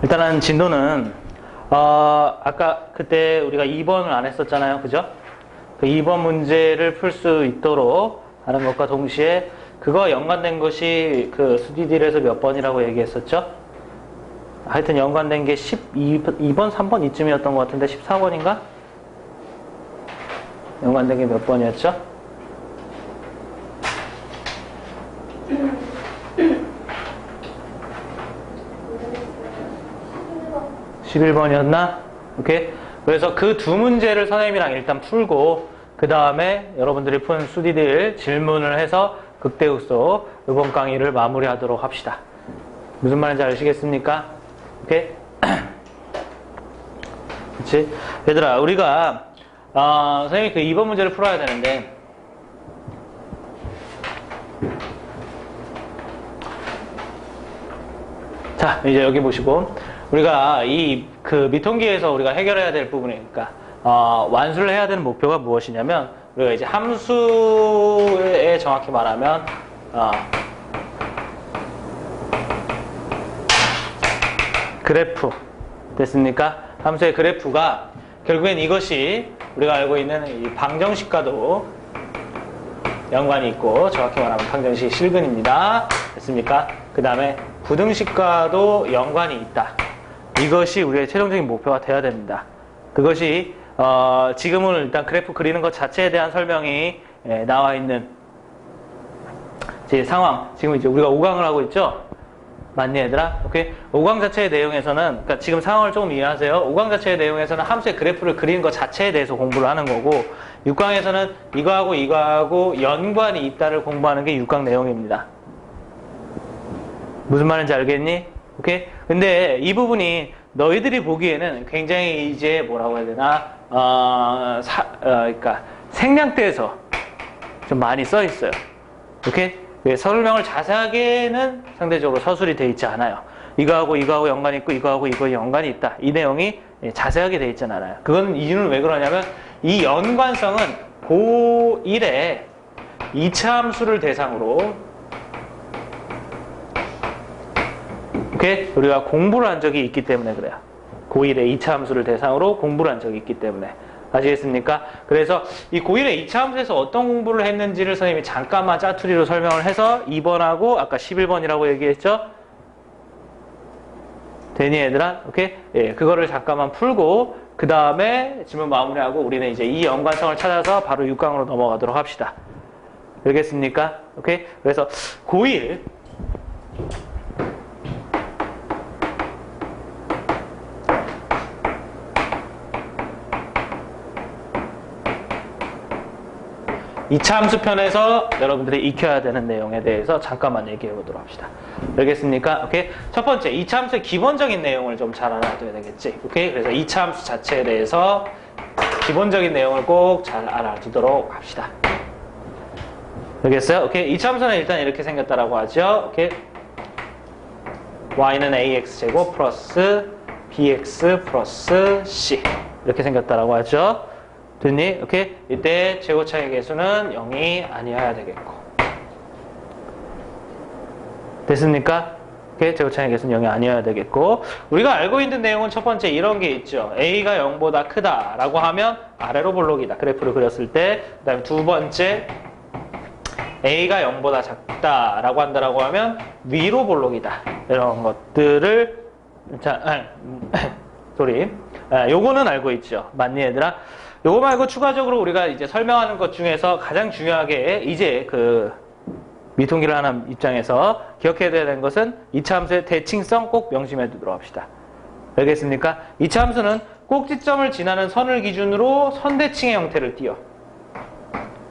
일단은 진도는 아까 그때 우리가 2번을 안 했었잖아요. 그죠? 그 2번 문제를 풀 수 있도록 하는 것과 동시에 그거 연관된 것이 그 수디딜에서 몇 번이라고 얘기했었죠? 하여튼 연관된 게 12번, 3번 이쯤이었던 것 같은데 14번인가? 연관된 게 몇 번이었죠? 11번이었나? 오케이. 그래서 그 두 문제를 선생님이랑 일단 풀고 그 다음에 여러분들이 푼 수디딜 질문을 해서 극대극소 이번 강의를 마무리하도록 합시다. 무슨 말인지 아시겠습니까? 오케이. 그치? 얘들아, 우리가 선생님이 그 2번 문제를 풀어야 되는데 자, 이제 여기 보시고 우리가 그 미통기에서 우리가 해결해야 될 부분이니까 완수를 해야 되는 목표가 무엇이냐면 우리가 이제 함수에 정확히 말하면 그래프 됐습니까? 함수의 그래프가 결국엔 이것이 우리가 알고 있는 이 방정식과도 연관이 있고 정확히 말하면 방정식 실근입니다. 됐습니까? 그 다음에 부등식과도 연관이 있다. 이것이 우리의 최종적인 목표가 되어야 됩니다. 그것이 지금은 일단 그래프 그리는 것 자체에 대한 설명이 나와 있는 제 상황. 지금 이제 우리가 5강을 하고 있죠? 맞니 얘들아? 오케이. 5강 자체의 내용에서는 그러니까 지금 상황을 조금 이해하세요. 5강 자체의 내용에서는 함수의 그래프를 그리는 것 자체에 대해서 공부를 하는 거고 6강에서는 이거하고 연관이 있다를 공부하는 게 6강 내용입니다. 무슨 말인지 알겠니? 오케이? 근데 이 부분이 너희들이 보기에는 굉장히 이제 뭐라고 해야 되나 그러니까 생략돼서 좀 많이 써 있어요. 오케이? 설명을 자세하게는 상대적으로 서술이 돼 있지 않아요. 이거하고 연관이 있고 이거하고 연관이 있다. 이 내용이 자세하게 돼 있지 않아요. 그건 이유는 왜 그러냐면 이 연관성은 고1의 2차 함수를 대상으로 오케이? 우리가 공부를 한 적이 있기 때문에 그래요. 고1의 2차 함수를 대상으로 공부를 한 적이 있기 때문에. 아시겠습니까? 그래서 이 고1의 2차 함수에서 어떤 공부를 했는지를 선생님이 잠깐만 짜투리로 설명을 해서 2번하고 아까 11번이라고 얘기했죠? 되니 얘들아? 오케이? 예, 그거를 잠깐만 풀고 그 다음에 질문 마무리하고 우리는 이제 이 연관성을 찾아서 바로 6강으로 넘어가도록 합시다. 알겠습니까? 오케이? 그래서 고1 2차 함수편에서 여러분들이 익혀야 되는 내용에 대해서 잠깐만 얘기해 보도록 합시다. 알겠습니까? 오케이? 첫 번째, 2차 함수의 기본적인 내용을 좀 잘 알아둬야 되겠지. 오케이? 그래서 2차 함수 자체에 대해서 기본적인 내용을 꼭 잘 알아두도록 합시다. 알겠어요? 오케이? 2차 함수는 일단 이렇게 생겼다라고 하죠. 오케이? y는 ax제곱 플러스 bx 플러스 c 이렇게 생겼다라고 하죠. 됐니? 오케이? 이때 제곱차의 개수는 0이 아니어야 되겠고. 됐습니까? 오케이? 제곱차의 개수는 0이 아니어야 되겠고. 우리가 알고 있는 내용은 첫 번째 이런 게 있죠. a가 0보다 크다라고 하면 아래로 볼록이다. 그래프를 그렸을 때. 그 다음에 두 번째 a가 0보다 작다라고 한다라고 하면 위로 볼록이다. 이런 것들을 요거는 알고 있죠. 맞니 얘들아? 요거 말고 추가적으로 우리가 이제 설명하는 것 중에서 가장 중요하게 이제 그 미통기를 하는 입장에서 기억해야 되는 것은 2차 함수의 대칭성 꼭 명심해 두도록 합시다. 알겠습니까? 2차 함수는 꼭지점을 지나는 선을 기준으로 선대칭의 형태를 띄어.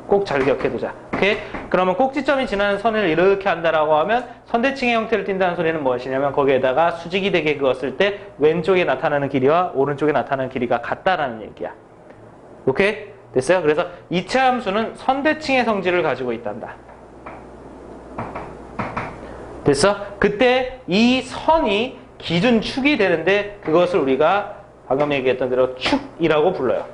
꼭 잘 기억해 두자. 오케이? 그러면 꼭지점이 지나는 선을 이렇게 한다라고 하면 선대칭의 형태를 띈다는 소리는 무엇이냐면 거기에다가 수직이 되게 그었을 때 왼쪽에 나타나는 길이와 오른쪽에 나타나는 길이가 같다라는 얘기야. 오케이? 됐어요? 그래서 2차 함수는 선대칭의 성질을 가지고 있단다. 됐어? 그때 이 선이 기준축이 되는데 그것을 우리가 방금 얘기했던 대로 축이라고 불러요.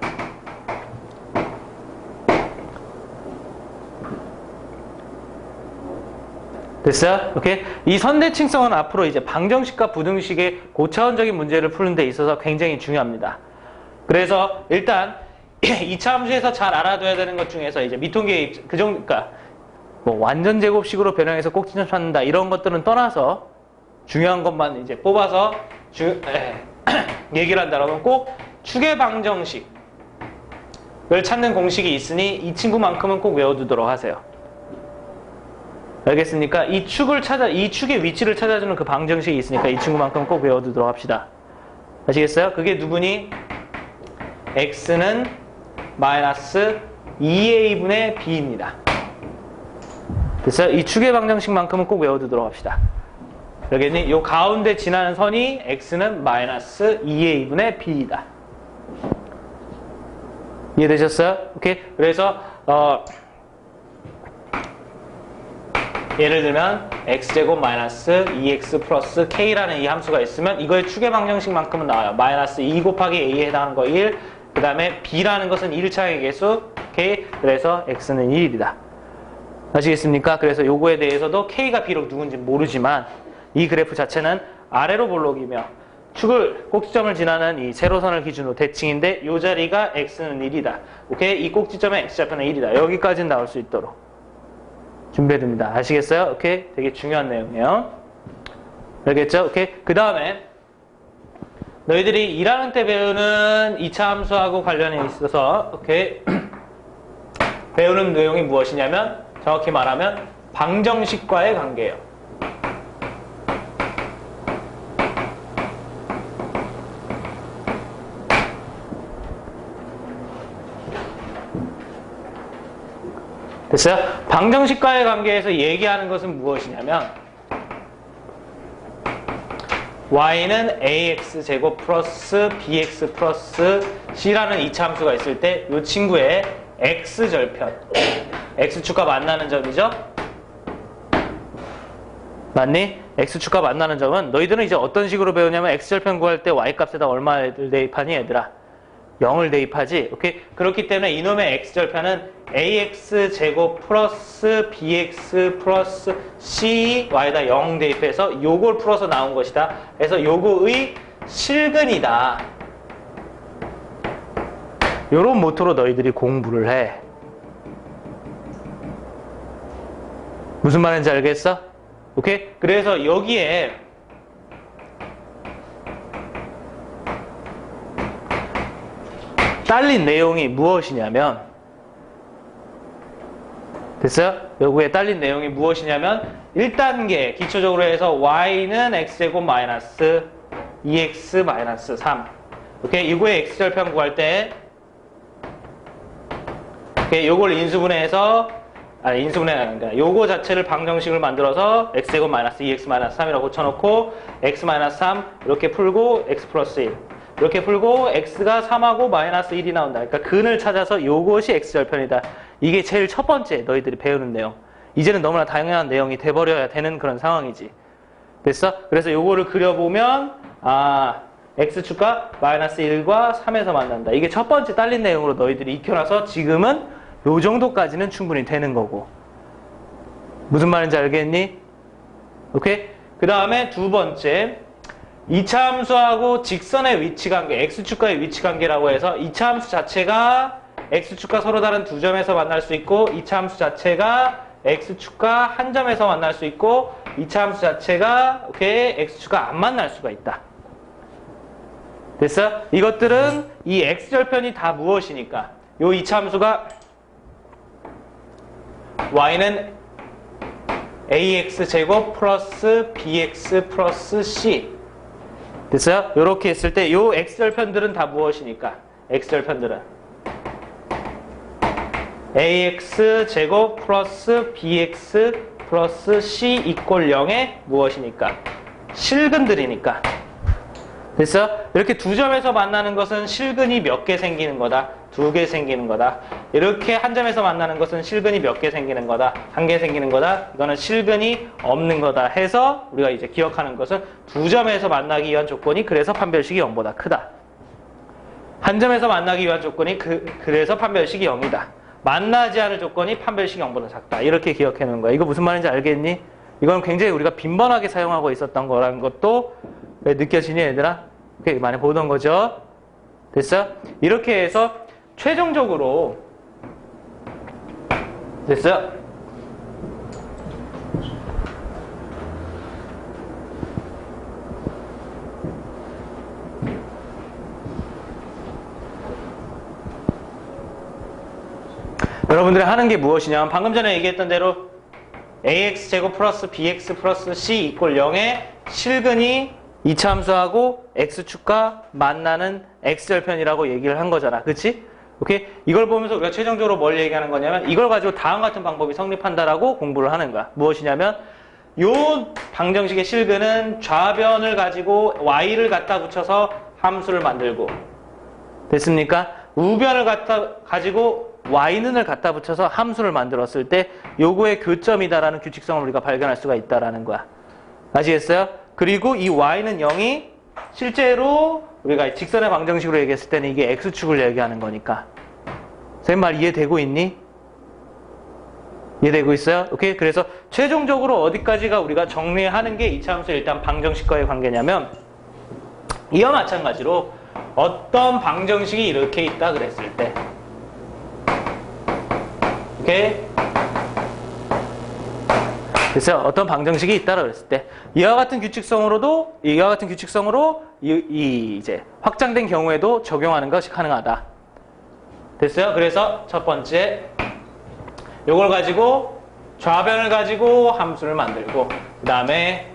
됐어요? 오케이? 이 선대칭성은 앞으로 이제 방정식과 부등식의 고차원적인 문제를 푸는 데 있어서 굉장히 중요합니다. 그래서 일단 2차 함수에서 잘 알아둬야 되는 것 중에서 이제 미통계 그 정도, 그러니까 뭐 완전 제곱식으로 변형해서 꼭지점 찾는다 이런 것들은 떠나서 중요한 것만 이제 뽑아서 얘기를 한다면 꼭 축의 방정식을 찾는 공식이 있으니 이 친구만큼은 꼭 외워두도록 하세요. 알겠습니까? 이 축의 위치를 찾아주는 그 방정식이 있으니까 이 친구만큼 꼭 외워두도록 합시다. 아시겠어요? 그게 누구니? x는 마이너스 2a분의 b입니다. 됐어요? 이 축의 방정식만큼은 꼭 외워두도록 합시다. 알겠니? 요 가운데 지나는 선이 x는 마이너스 2a분의 b이다. 이해되셨어요? 오케이? 그래서 예를 들면 x제곱 마이너스 2x 플러스 k라는 이 함수가 있으면 이거의 축의 방정식만큼은 나와요. 마이너스 2 곱하기 a에 해당하는 거 1, 그 다음에 b라는 것은 1차의 개수 k, 그래서 x는 1이다. 아시겠습니까? 그래서 요거에 대해서도 k가 비록 누군지 모르지만 이 그래프 자체는 아래로 볼록이며 축을 꼭지점을 지나는 이 세로선을 기준으로 대칭인데 요 자리가 x는 1이다. 오케이? 이 꼭지점의 x좌표는 1이다. 여기까지는 나올 수 있도록 준비해둡니다. 아시겠어요? 오케이? 되게 중요한 내용이에요. 알겠죠? 오케이? 그 다음에 너희들이 1학년 때 배우는 2차 함수하고 관련해 있어서 오케이? 배우는 내용이 무엇이냐면 정확히 말하면 방정식과의 관계예요. 됐어요? 방정식과의 관계에서 얘기하는 것은 무엇이냐면 y는 ax제곱 플러스 bx 플러스 c라는 이차함수가 있을 때 이 친구의 x절편, x축과 만나는 점이죠? 맞니? x축과 만나는 점은 너희들은 이제 어떤 식으로 배우냐면 x절편 구할 때 y값에다 얼마를 대입하니 얘들아? 0을 대입하지? 오케이? 그렇기 때문에 이놈의 x절편은 ax제곱 플러스 bx 플러스 cy에다 0 대입해서 요걸 풀어서 나온 것이다. 그래서 요거의 실근이다. 요런 모토로 너희들이 공부를 해. 무슨 말인지 알겠어? 오케이? 그래서 여기에 딸린 내용이 무엇이냐면 됐어요? 여기에 딸린 내용이 무엇이냐면 1단계 기초적으로 해서 y는 x제곱 마이너스 2x 마이너스 3 오케이? 이거의 x절편 구할 때 오케이? 요걸 인수분해해서 인수분해가 아니라 요거 자체를 방정식을 만들어서 x제곱 마이너스 2x 마이너스 3이라고 고쳐놓고 x 마이너스 3 이렇게 풀고 x 플러스 1 이렇게 풀고 x가 3하고 마이너스 1이 나온다. 그러니까 근을 찾아서 요것이 x절편이다. 이게 제일 첫 번째 너희들이 배우는 내용. 이제는 너무나 당연한 내용이 돼버려야 되는 그런 상황이지. 됐어? 그래서 요거를 그려보면 x축과 마이너스 1과 3에서 만난다. 이게 첫 번째 딸린 내용으로 너희들이 익혀놔서 지금은 요 정도까지는 충분히 되는 거고. 무슨 말인지 알겠니? 오케이? 그 다음에 두 번째 2차 함수하고 직선의 위치관계, x축과의 위치관계라고 해서 2차 함수 자체가 x축과 서로 다른 두 점에서 만날 수 있고 2차 함수 자체가 x축과 한 점에서 만날 수 있고 2차 함수 자체가 오케이 x축과 안 만날 수가 있다. 됐어? 이것들은 이 x절편이 다 무엇이니까 요 2차 함수가 y는 ax제곱 플러스 bx 플러스 c 됐어요? 이렇게 했을 때 요 x절편들은 다 무엇이니까 x절편들은 ax제곱 플러스 bx 플러스 c 이꼴 0의 무엇이니까 실근들이니까 됐어? 이렇게 두 점에서 만나는 것은 실근이 몇 개 생기는 거다? 2개 생기는 거다. 이렇게 한 점에서 만나는 것은 실근이 몇 개 생기는 거다? 1개 생기는 거다. 이거는 실근이 없는 거다 해서 우리가 이제 기억하는 것은 두 점에서 만나기 위한 조건이 그래서 판별식이 0보다 크다. 한 점에서 만나기 위한 조건이 그래서 판별식이 0이다. 만나지 않을 조건이 판별식이 0보다 작다. 이렇게 기억해 놓은 거야. 이거 무슨 말인지 알겠니? 이건 굉장히 우리가 빈번하게 사용하고 있었던 거라는 것도 왜 느껴지니 얘들아? 오케이, 많이 보던 거죠. 됐어? 이렇게 해서 최종적으로 됐어? 여러분들이 하는 게 무엇이냐면 방금 전에 얘기했던 대로 ax제곱 플러스 bx 플러스 c 이꼴 0의 실근이 이차함수하고 x축과 만나는 x절편이라고 얘기를 한 거잖아. 그치? 오케이? 이걸 보면서 우리가 최종적으로 뭘 얘기하는 거냐면 이걸 가지고 다음 같은 방법이 성립한다라고 공부를 하는 거야. 무엇이냐면 요 방정식의 실근은 좌변을 가지고 y를 갖다 붙여서 함수를 만들고 됐습니까? 우변을 가지고 y는을 갖다 붙여서 함수를 만들었을 때 요거의 교점이다라는 규칙성을 우리가 발견할 수가 있다라는 거야. 아시겠어요? 그리고 이 y는 0이 실제로 우리가 직선의 방정식으로 얘기했을 때는 이게 x축을 얘기하는 거니까. 선생님 말 이해되고 있니? 이해되고 있어요? 오케이? 그래서 최종적으로 어디까지가 우리가 정리하는 게 이차함수의 일단 방정식과의 관계냐면 이와 마찬가지로 어떤 방정식이 이렇게 있다 그랬을 때 오케이? 그래서 어떤 방정식이 있다고 그랬을 때 이와 같은 규칙성으로 이제 확장된 경우에도 적용하는 것이 가능하다. 됐어요? 그래서 첫 번째 요걸 가지고 좌변을 가지고 함수를 만들고 그 다음에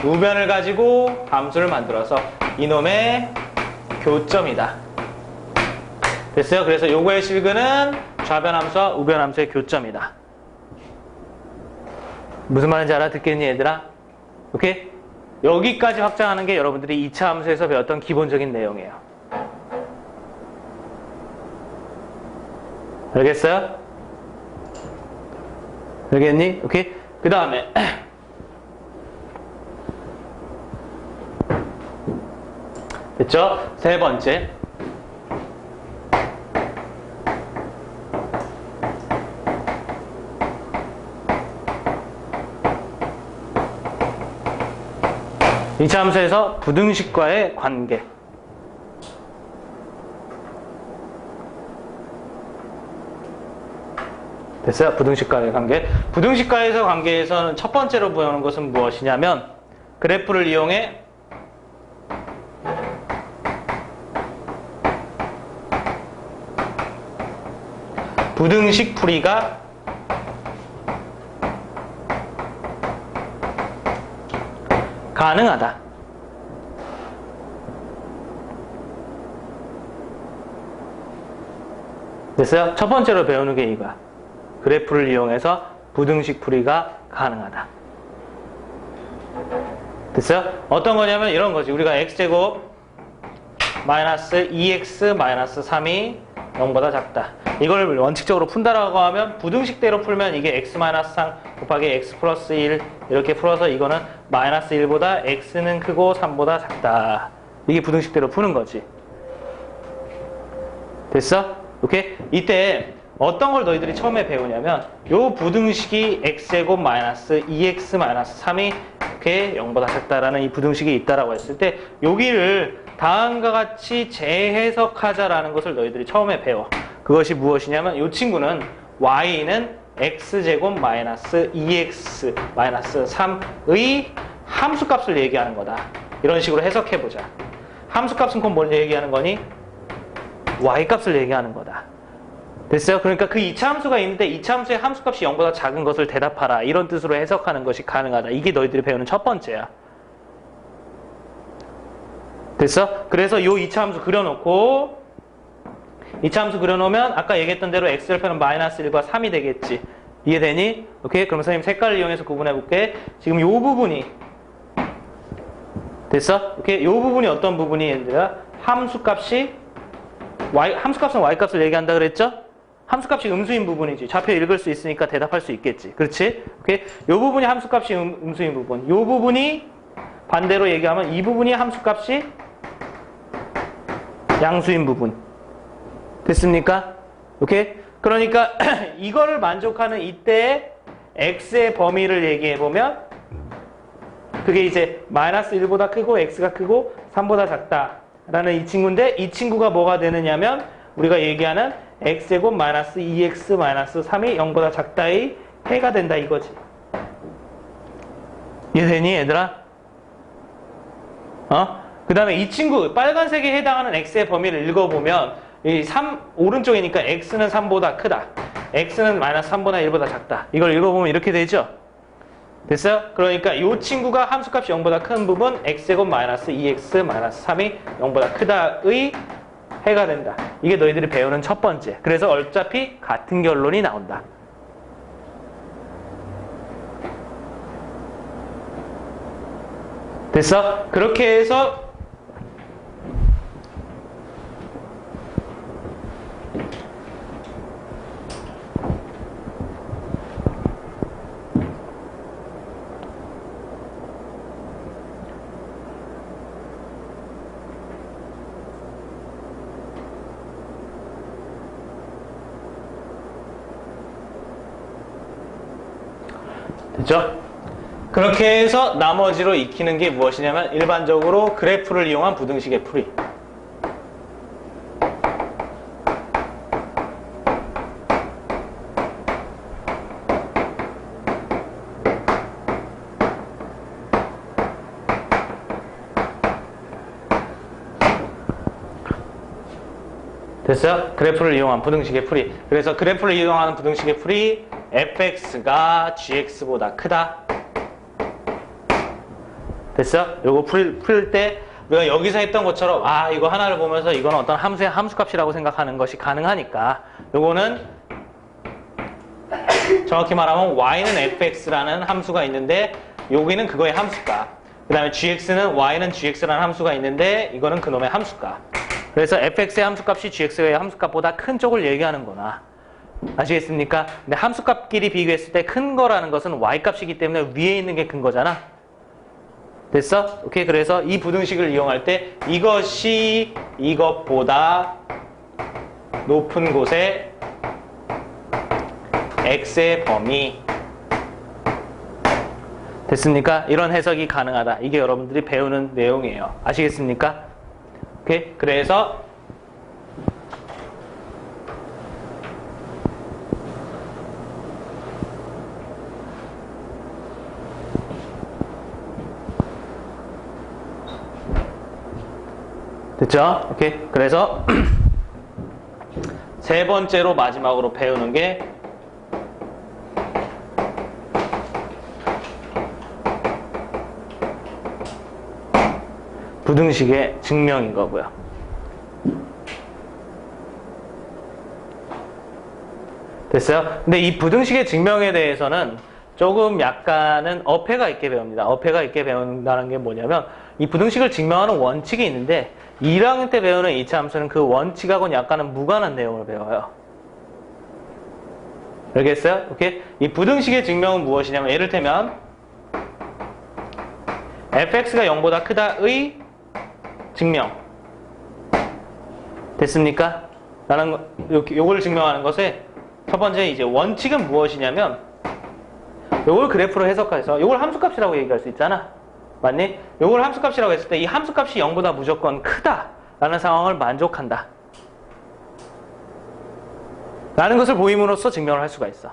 우변을 가지고 함수를 만들어서 이놈의 교점이다. 됐어요? 그래서 요거의 실근은 좌변 함수와 우변 함수의 교점이다. 무슨 말인지 알아듣겠니 얘들아? 오케이? 여기까지 확장하는 게 여러분들이 2차 함수에서 배웠던 기본적인 내용이에요. 알겠어요? 알겠니? 오케이? 그 다음에 됐죠? 세 번째 이차 함수에서 부등식과의 관계. 됐어요? 부등식과의 관계. 부등식과에서 관계에서는 첫 번째로 보여오는 것은 무엇이냐면 그래프를 이용해 부등식 풀이가 가능하다. 됐어요? 첫 번째로 배우는 게 이거야. 그래프를 이용해서 부등식 풀이가 가능하다. 됐어요? 어떤 거냐면 이런 거지. 우리가 x제곱 마이너스 2x 마이너스 3이 0보다 작다. 이걸 원칙적으로 푼다라고 하면 부등식대로 풀면 이게 x 마이너스 3 곱하기 x 플러스 1 이렇게 풀어서 이거는 마이너스 1보다 x는 크고 3보다 작다. 이게 부등식대로 푸는 거지. 됐어? 오케이? 이때 어떤 걸 너희들이 처음에 배우냐면 요 부등식이 x제곱 마이너스 2x 마이너스 3이 이렇게 0보다 작다라는 이 부등식이 있다라고 했을 때 여기를 다음과 같이 재해석하자라는 것을 너희들이 처음에 배워. 그것이 무엇이냐면 이 친구는 y는 x제곱 마이너스 2x 마이너스 3의 함수값을 얘기하는 거다. 이런 식으로 해석해보자. 함수값은 그럼 뭘 얘기하는 거니? y값을 얘기하는 거다. 됐어요? 그러니까 그 2차 함수가 있는데 2차 함수의 함수값이 0보다 작은 것을 대답하라. 이런 뜻으로 해석하는 것이 가능하다. 이게 너희들이 배우는 첫 번째야. 됐어? 그래서 요 2차 함수 그려놓고 2차 함수 그려놓으면 아까 얘기했던 대로 x절편은 마이너스 1과 3이 되겠지. 이해되니? 오케이? 그럼 선생님 색깔을 이용해서 구분해볼게. 지금 요 부분이 됐어? 오케이? 요 부분이 어떤 부분이 얘들아? 함수값이 함수값은 y값을 얘기한다 그랬죠? 함수값이 음수인 부분이지. 좌표 읽을 수 있으니까 대답할 수 있겠지. 그렇지? 오케이? 요 부분이 함수값이 음수인 부분. 요 부분이 반대로 얘기하면 이 부분이 함수값이 양수인 부분. 됐습니까? 오케이? 그러니까 이거를 만족하는 이때의 x의 범위를 얘기해보면 그게 이제 마이너스 1보다 크고 x가 크고 3보다 작다라는 이 친구인데 이 친구가 뭐가 되느냐면 우리가 얘기하는 x제곱 마이너스 2x 마이너스 3이 0보다 작다의 해가 된다 이거지. 이해되니 얘들아? 그 다음에 이 친구 빨간색에 해당하는 x의 범위를 읽어보면 이 3 오른쪽이니까 x는 3보다 크다. x는 마이너스 3보다 1보다 작다. 이걸 읽어보면 이렇게 되죠? 됐어요? 그러니까 이 친구가 함수값이 0보다 큰 부분 x제곱 마이너스 2x 마이너스 3이 0보다 크다의 해가 된다. 이게 너희들이 배우는 첫 번째. 그래서 어차피 같은 결론이 나온다. 됐어? 그렇게 해서 됐죠? 그렇게 해서 나머지로 익히는 게 무엇이냐면 일반적으로 그래프를 이용한 부등식의 풀이. 됐어요? 그래프를 이용한 부등식의 풀이. 그래서 그래프를 이용하는 부등식의 풀이 fx가 gx보다 크다. 됐어? 요거 풀 때 우리가 여기서 했던 것처럼 이거 하나를 보면서 이거는 어떤 함수의 함수값이라고 생각하는 것이 가능하니까 요거는 정확히 말하면 y는 fx라는 함수가 있는데 여기는 그거의 함수값. 그 다음에 gx는 y는 gx라는 함수가 있는데 이거는 그놈의 함수값. 그래서 fx의 함수값이 gx의 함수값보다 큰 쪽을 얘기하는 거나 아시겠습니까? 근데 함수값끼리 비교했을 때 큰 거라는 것은 y값이기 때문에 위에 있는 게 큰 거잖아. 됐어? 오케이. 그래서 이 부등식을 이용할 때 이것이 이것보다 높은 곳에 x의 범위. 됐습니까? 이런 해석이 가능하다. 이게 여러분들이 배우는 내용이에요. 아시겠습니까? 오케이. 그래서 됐죠? 오케이. 그래서 세 번째로 마지막으로 배우는 게 부등식의 증명인 거고요. 됐어요? 근데 이 부등식의 증명에 대해서는 조금 약간은 어폐가 있게 배웁니다. 어폐가 있게 배운다는 게 뭐냐면 이 부등식을 증명하는 원칙이 있는데 1학년 때 배우는 2차 함수는 그 원칙하고는 약간은 무관한 내용을 배워요. 알겠어요? 오케이? 이 부등식의 증명은 무엇이냐면 예를 들면 fx가 0보다 크다의 증명. 됐습니까? 요걸 증명하는 것에 첫 번째 이제 원칙은 무엇이냐면 요걸 그래프로 해석해서 요걸 함수값이라고 얘기할 수 있잖아. 맞니? 요걸 함수값이라고 했을 때 이 함수값이 0보다 무조건 크다라는 상황을 만족한다. 라는 것을 보임으로써 증명을 할 수가 있어.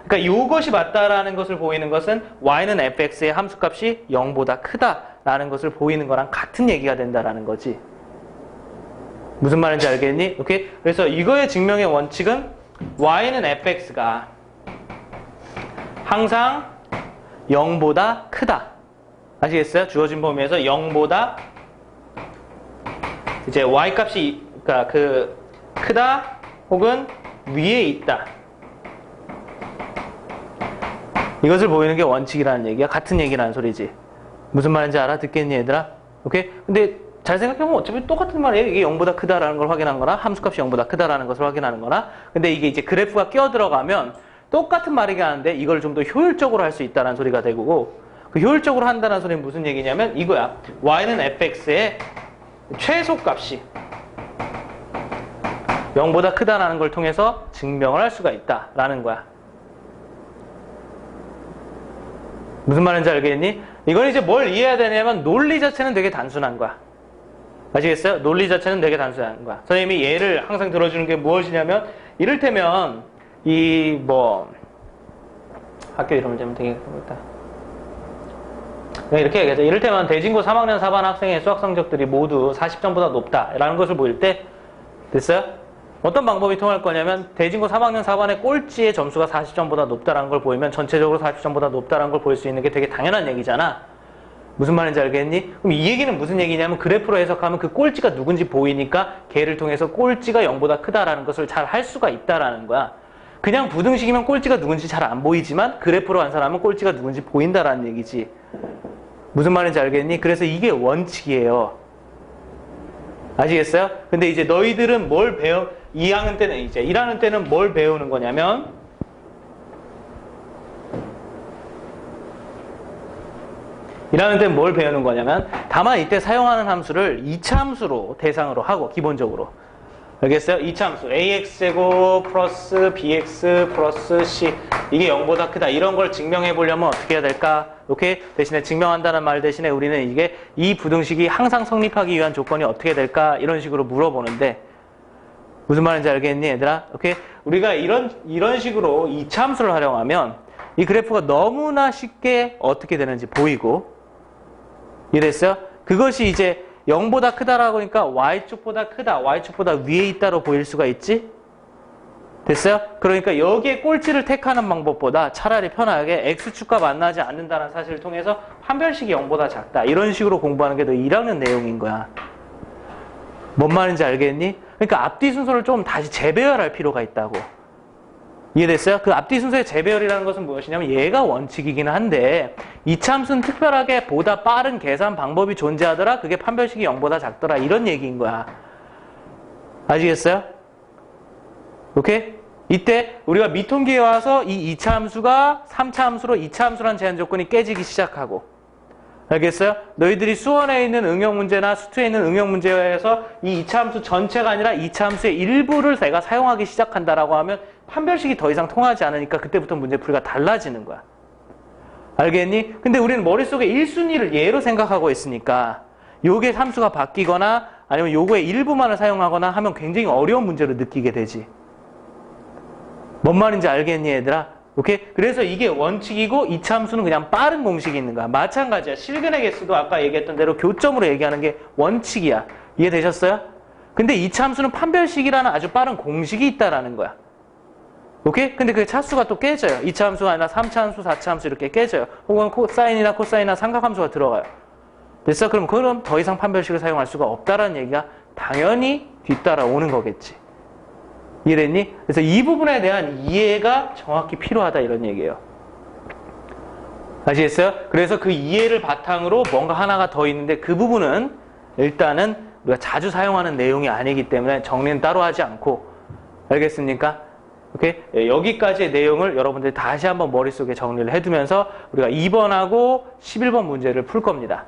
그러니까 요것이 맞다라는 것을 보이는 것은 y는 fx의 함수값이 0보다 크다라는 것을 보이는 거랑 같은 얘기가 된다라는 거지. 무슨 말인지 알겠니? 오케이? 그래서 이거의 증명의 원칙은 y는 fx가 항상 0보다 크다. 아시겠어요? 주어진 범위에서 0보다 이제 y값이 그러니까 크다 혹은 위에 있다. 이것을 보이는 게 원칙이라는 얘기야. 같은 얘기라는 소리지. 무슨 말인지 알아? 듣겠니 얘들아? 오케이? 근데 잘 생각해보면 어차피 똑같은 말이에요. 이게 0보다 크다라는 걸 확인한 거나 함수값이 0보다 크다라는 것을 확인하는 거나. 근데 이게 이제 그래프가 끼어들어가면 똑같은 말이긴 하는데 이걸 좀 더 효율적으로 할 수 있다는 소리가 되고 그 효율적으로 한다는 소리는 무슨 얘기냐면 이거야. y는 fx의 최소값이 0보다 크다라는 걸 통해서 증명을 할 수가 있다라는 거야. 무슨 말인지 알겠니? 이건 이제 뭘 이해해야 되냐면 논리 자체는 되게 단순한 거야. 아시겠어요? 논리 자체는 되게 단순한 거야. 선생님이 예를 항상 들어주는 게 무엇이냐면 이를테면 학교 이름을 대면 되겠다. 이렇게 얘기하죠. 이를테면 대진고 3학년 4반 학생의 수학 성적들이 모두 40점보다 높다라는 것을 보일 때 됐어요? 어떤 방법이 통할 거냐면 대진고 3학년 4반의 꼴찌의 점수가 40점보다 높다라는 걸 보이면 전체적으로 40점보다 높다라는 걸 볼 수 있는 게 되게 당연한 얘기잖아. 무슨 말인지 알겠니? 그럼 이 얘기는 무슨 얘기냐면 그래프로 해석하면 그 꼴찌가 누군지 보이니까 걔를 통해서 꼴찌가 0보다 크다라는 것을 잘 할 수가 있다라는 거야. 그냥 부등식이면 꼴찌가 누군지 잘 안 보이지만 그래프로 환산하면 꼴찌가 누군지 보인다라는 얘기지. 무슨 말인지 알겠니? 그래서 이게 원칙이에요. 아시겠어요? 근데 이제 너희들은 뭘 2학년 때는 이제 1학년 때는 뭘 배우는 거냐면 1학년 때는 뭘 배우는 거냐면 다만 이때 사용하는 함수를 2차 함수로 대상으로 하고 기본적으로 알겠어요? 2차 함수 ax제곱 플러스 bx 플러스 c 이게 0보다 크다 이런 걸 증명해 보려면 어떻게 해야 될까? 오케이? 대신에 증명한다는 말 대신에 우리는 이게 이 부등식이 항상 성립하기 위한 조건이 어떻게 될까? 이런 식으로 물어보는데 무슨 말인지 알겠니 얘들아? 오케이? 우리가 이런 식으로 2차 함수를 활용하면 이 그래프가 너무나 쉽게 어떻게 되는지 보이고 이해됐어요? 그것이 이제 0보다 크다라고 하니까 y축보다 크다, y축보다 위에 있다로 보일 수가 있지? 됐어요? 그러니까 여기에 꼴찌를 택하는 방법보다 차라리 편하게 x축과 만나지 않는다는 사실을 통해서 판별식이 0보다 작다. 이런 식으로 공부하는 게 너 1학년 내용인 거야. 뭔 말인지 알겠니? 그러니까 앞뒤 순서를 좀 다시 재배열할 필요가 있다고. 이해됐어요? 그 앞뒤 순서의 재배열이라는 것은 무엇이냐면 얘가 원칙이긴 한데 이차 함수는 특별하게 보다 빠른 계산 방법이 존재하더라. 그게 판별식이 0보다 작더라. 이런 얘기인 거야. 아시겠어요? 오케이? 이때 우리가 미통계에 와서 이 2차 함수가 3차 함수로 2차 함수라는 제한 조건이 깨지기 시작하고 알겠어요? 너희들이 수원에 있는 응용 문제나 수투에 있는 응용 문제에서 이 2차 함수 전체가 아니라 2차 함수의 일부를 내가 사용하기 시작한다라고 하면 판별식이 더 이상 통하지 않으니까 그때부터 문제풀이가 달라지는 거야. 알겠니? 근데 우리는 머릿속에 1순위를 예로 생각하고 있으니까 요게 함수가 바뀌거나 아니면 요거의 일부만을 사용하거나 하면 굉장히 어려운 문제로 느끼게 되지. 뭔 말인지 알겠니 얘들아? 오케이? 그래서 이게 원칙이고 2차 함수는 그냥 빠른 공식이 있는 거야. 마찬가지야. 실근의 개수도 아까 얘기했던 대로 교점으로 얘기하는 게 원칙이야. 이해되셨어요? 근데 2차 함수는 판별식이라는 아주 빠른 공식이 있다라는 거야. 오케이? 근데 그 차수가 또 깨져요. 2차 함수가 아니라 3차 함수, 4차 함수 이렇게 깨져요. 혹은 코사인이나 코사인이나 삼각함수가 들어가요. 됐어? 그럼 더 이상 판별식을 사용할 수가 없다라는 얘기가 당연히 뒤따라오는 거겠지. 이해됐니? 그래서 이 부분에 대한 이해가 정확히 필요하다 이런 얘기예요. 아시겠어요? 그래서 그 이해를 바탕으로 뭔가 하나가 더 있는데 그 부분은 일단은 우리가 자주 사용하는 내용이 아니기 때문에 정리는 따로 하지 않고 알겠습니까? 오케이? 여기까지의 내용을 여러분들이 다시 한번 머릿속에 정리를 해두면서 우리가 2번하고 11번 문제를 풀 겁니다.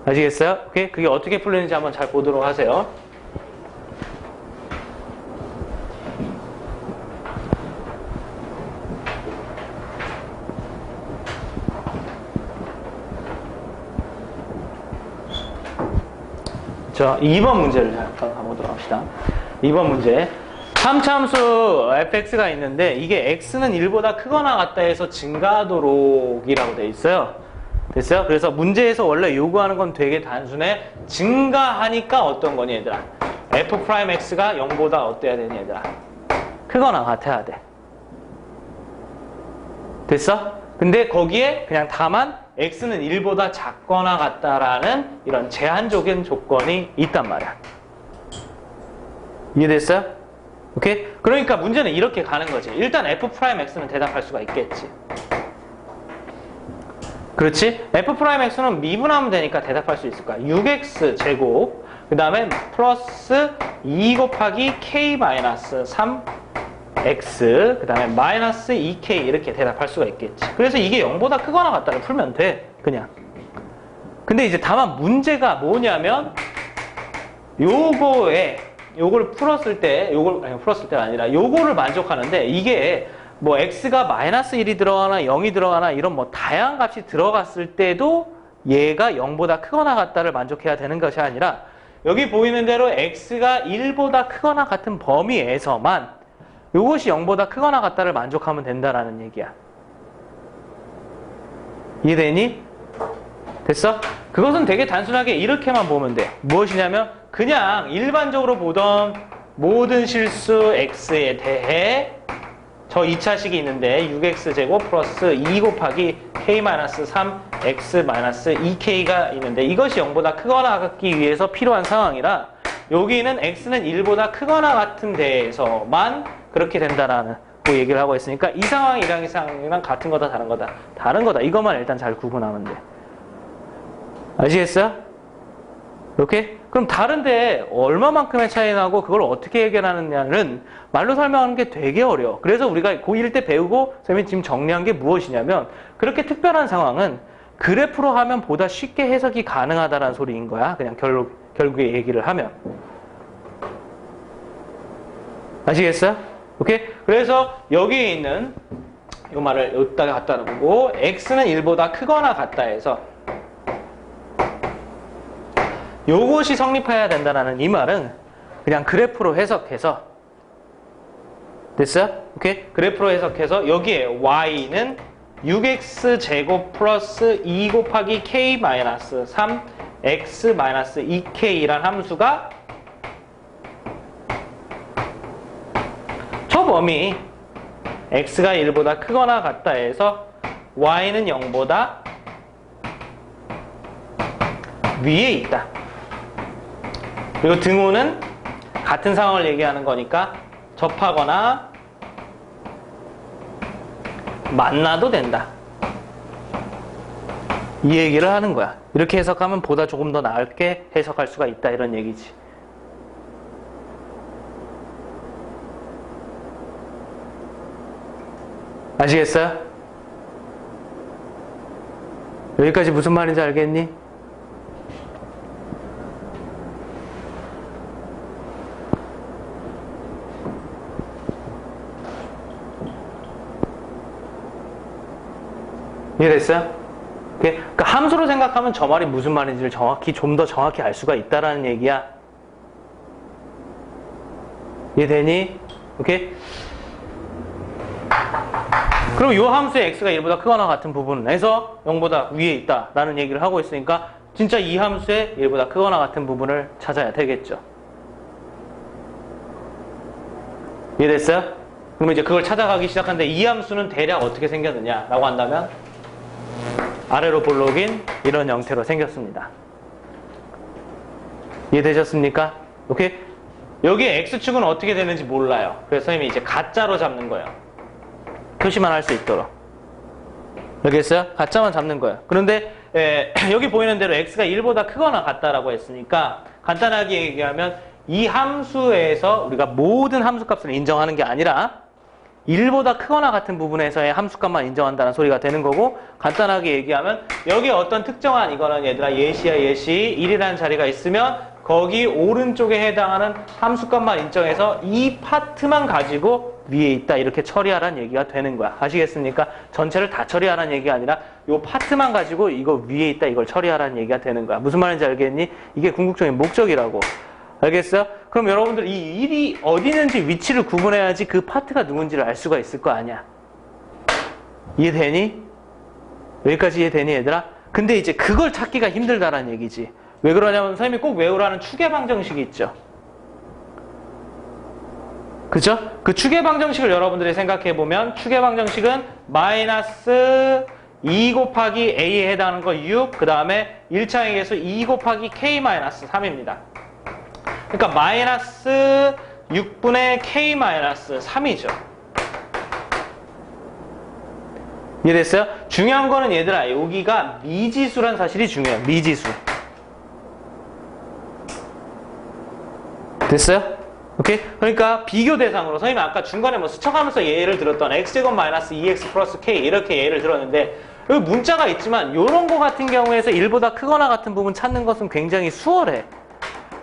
아시겠어요? 오케이? 그게 어떻게 풀리는지 한번 잘 보도록 하세요. 자, 2번 문제를 잠깐 가보도록 합시다. 2번 문제. 3차 함수 fx가 있는데 이게 x는 1보다 크거나 같다 해서 증가하도록이라고 돼 있어요. 됐어요? 그래서 문제에서 원래 요구하는 건 되게 단순해. 증가하니까 어떤 거니 얘들아? f'x가 0보다 어때야 되니 얘들아? 크거나 같아야 돼. 됐어? 근데 거기에 그냥 다만 x는 1보다 작거나 같다라는 이런 제한적인 조건이 있단 말이야. 이해됐어요? 오케이? 그러니까 문제는 이렇게 가는 거지. 일단 f'x는 대답할 수가 있겠지. 그렇지? f'x는 미분하면 되니까 대답할 수 있을 거야. 6x 제곱 그 다음에 플러스 2 곱하기 k-3x 그 다음에 마이너스 2k 이렇게 대답할 수가 있겠지. 그래서 이게 0보다 크거나 같다를 풀면 돼. 그냥. 근데 이제 다만 문제가 뭐냐면 요거를 풀었을 때 풀었을 때가 아니라 요거를 만족하는데 이게 뭐 x가 마이너스 1이 들어가나 0이 들어가나 이런 뭐 다양한 값이 들어갔을 때도 얘가 0보다 크거나 같다를 만족해야 되는 것이 아니라 여기 보이는 대로 x가 1보다 크거나 같은 범위에서만 이것이 0보다 크거나 같다를 만족하면 된다라는 얘기야. 이해되니? 됐어? 그것은 되게 단순하게 이렇게만 보면 돼. 무엇이냐면 그냥 일반적으로 보던 모든 실수 x에 대해 저 2차식이 있는데 6x제곱 플러스 2 곱하기 k-3x-2k가 있는데 이것이 0보다 크거나 같기 위해서 필요한 상황이라 여기는 x는 1보다 크거나 같은 데에서만 그렇게 된다라는 그 얘기를 하고 있으니까 이 상황이랑 이 상황이랑 같은 거다 다른 거다 다른 거다 이것만 일단 잘 구분하면 돼. 아시겠어요? 이렇게? 그럼 다른데 얼마만큼의 차이 나고 그걸 어떻게 해결하느냐는 말로 설명하는 게 되게 어려워. 그래서 우리가 고1 때 배우고 선생님이 지금 정리한 게 무엇이냐면 그렇게 특별한 상황은 그래프로 하면 보다 쉽게 해석이 가능하다는 소리인 거야. 그냥 결국에 얘기를 하면. 아시겠어요? 오케이? 그래서 여기에 있는 이 말을 여기다가 갖다 놓고 x는 1보다 크거나 같다 해서 요것이 성립해야 된다는 이 말은 그냥 그래프로 해석해서 됐어요? 오케이? 그래프로 해석해서 여기에 y는 6x제곱 플러스 2 곱하기 k-3x-2k란 함수가 저 범위 x가 1보다 크거나 같다 해서 y는 0보다 위에 있다. 그리고 등호는 같은 상황을 얘기하는 거니까 접하거나 만나도 된다. 이 얘기를 하는 거야. 이렇게 해석하면 보다 조금 더 나을게 해석할 수가 있다 이런 얘기지. 아시겠어요? 여기까지 무슨 말인지 알겠니? 이해됐어요? 그러니까 함수로 생각하면 저 말이 무슨 말인지를 좀 더 정확히 알 수가 있다라는 얘기야. 이해되니? 오케이? 그럼 이 함수의 x가 1보다 크거나 같은 부분에서 0보다 위에 있다라는 얘기를 하고 있으니까 진짜 이 함수의 1보다 크거나 같은 부분을 찾아야 되겠죠. 이해됐어요? 그러면 이제 그걸 찾아가기 시작하는데 이 함수는 대략 어떻게 생겼느냐라고 한다면 아래로 볼록인 이런 형태로 생겼습니다. 이해되셨습니까? 오케이? 여기 x축은 어떻게 되는지 몰라요. 그래서 선생님이 이제 가짜로 잡는 거예요. 표시만 할 수 있도록. 알겠어요? 가짜만 잡는 거예요. 그런데 여기 보이는 대로 x가 1보다 크거나 같다라고 했으니까 간단하게 얘기하면 이 함수에서 우리가 모든 함수값을 인정하는 게 아니라 1보다 크거나 같은 부분에서의 함수값만 인정한다는 소리가 되는 거고 간단하게 얘기하면 여기 어떤 특정한 이거는 얘들아 예시야 예시 1이라는 자리가 있으면 거기 오른쪽에 해당하는 함수값만 인정해서 이 파트만 가지고 위에 있다 이렇게 처리하라는 얘기가 되는 거야. 아시겠습니까? 전체를 다 처리하라는 얘기가 아니라 이 파트만 가지고 이거 위에 있다 이걸 처리하라는 얘기가 되는 거야. 무슨 말인지 알겠니? 이게 궁극적인 목적이라고. 알겠어요? 그럼 여러분들 이 1이 어디 있는지 위치를 구분해야지 그 파트가 누군지를 알 수가 있을 거 아니야. 이해되니? 여기까지 이해되니 얘들아? 근데 이제 그걸 찾기가 힘들다라는 얘기지. 왜 그러냐면 선생님이 꼭 외우라는 추계방정식이 있죠. 그죠? 그 추계방정식을 여러분들이 생각해보면 추계방정식은 마이너스 2 곱하기 a에 해당하는 거 6, 그 다음에 1차의 개수 2 곱하기 k-3입니다. 그러니까 마이너스 6분의 k-3이죠. 이해됐어요? 중요한 거는 얘들아 여기가 미지수란 사실이 중요해요. 미지수. 됐어요? 오케이? 그러니까 비교 대상으로 선생님이 아까 중간에 뭐 스쳐가면서 예를 들었던 x제곱 마이너스 2x 플러스 k 이렇게 예를 들었는데 여기 문자가 있지만 이런 거 같은 경우에서 1보다 크거나 같은 부분 찾는 것은 굉장히 수월해.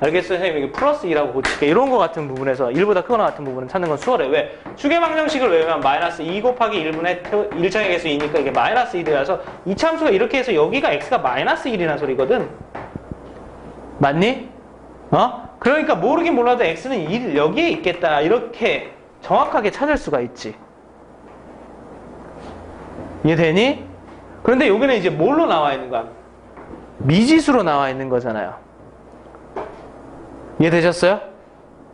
알겠어요? 선생님 이게 플러스 2라고 고칠게. 이런 거 같은 부분에서 1보다 크거나 같은 부분은 찾는 건 수월해. 왜? 축의 방정식을 외우면 마이너스 2 곱하기 1분의 1乘의 개수 2니까 이게 마이너스 1이라서 이 참수가 이렇게 해서 여기가 x가 마이너스 1이라는 소리거든. 맞니? 그러니까 모르긴 몰라도 x는 1 여기에 있겠다. 이렇게 정확하게 찾을 수가 있지. 이해되니? 그런데 여기는 이제 뭘로 나와 있는 거야? 미지수로 나와 있는 거잖아요. 이해되셨어요?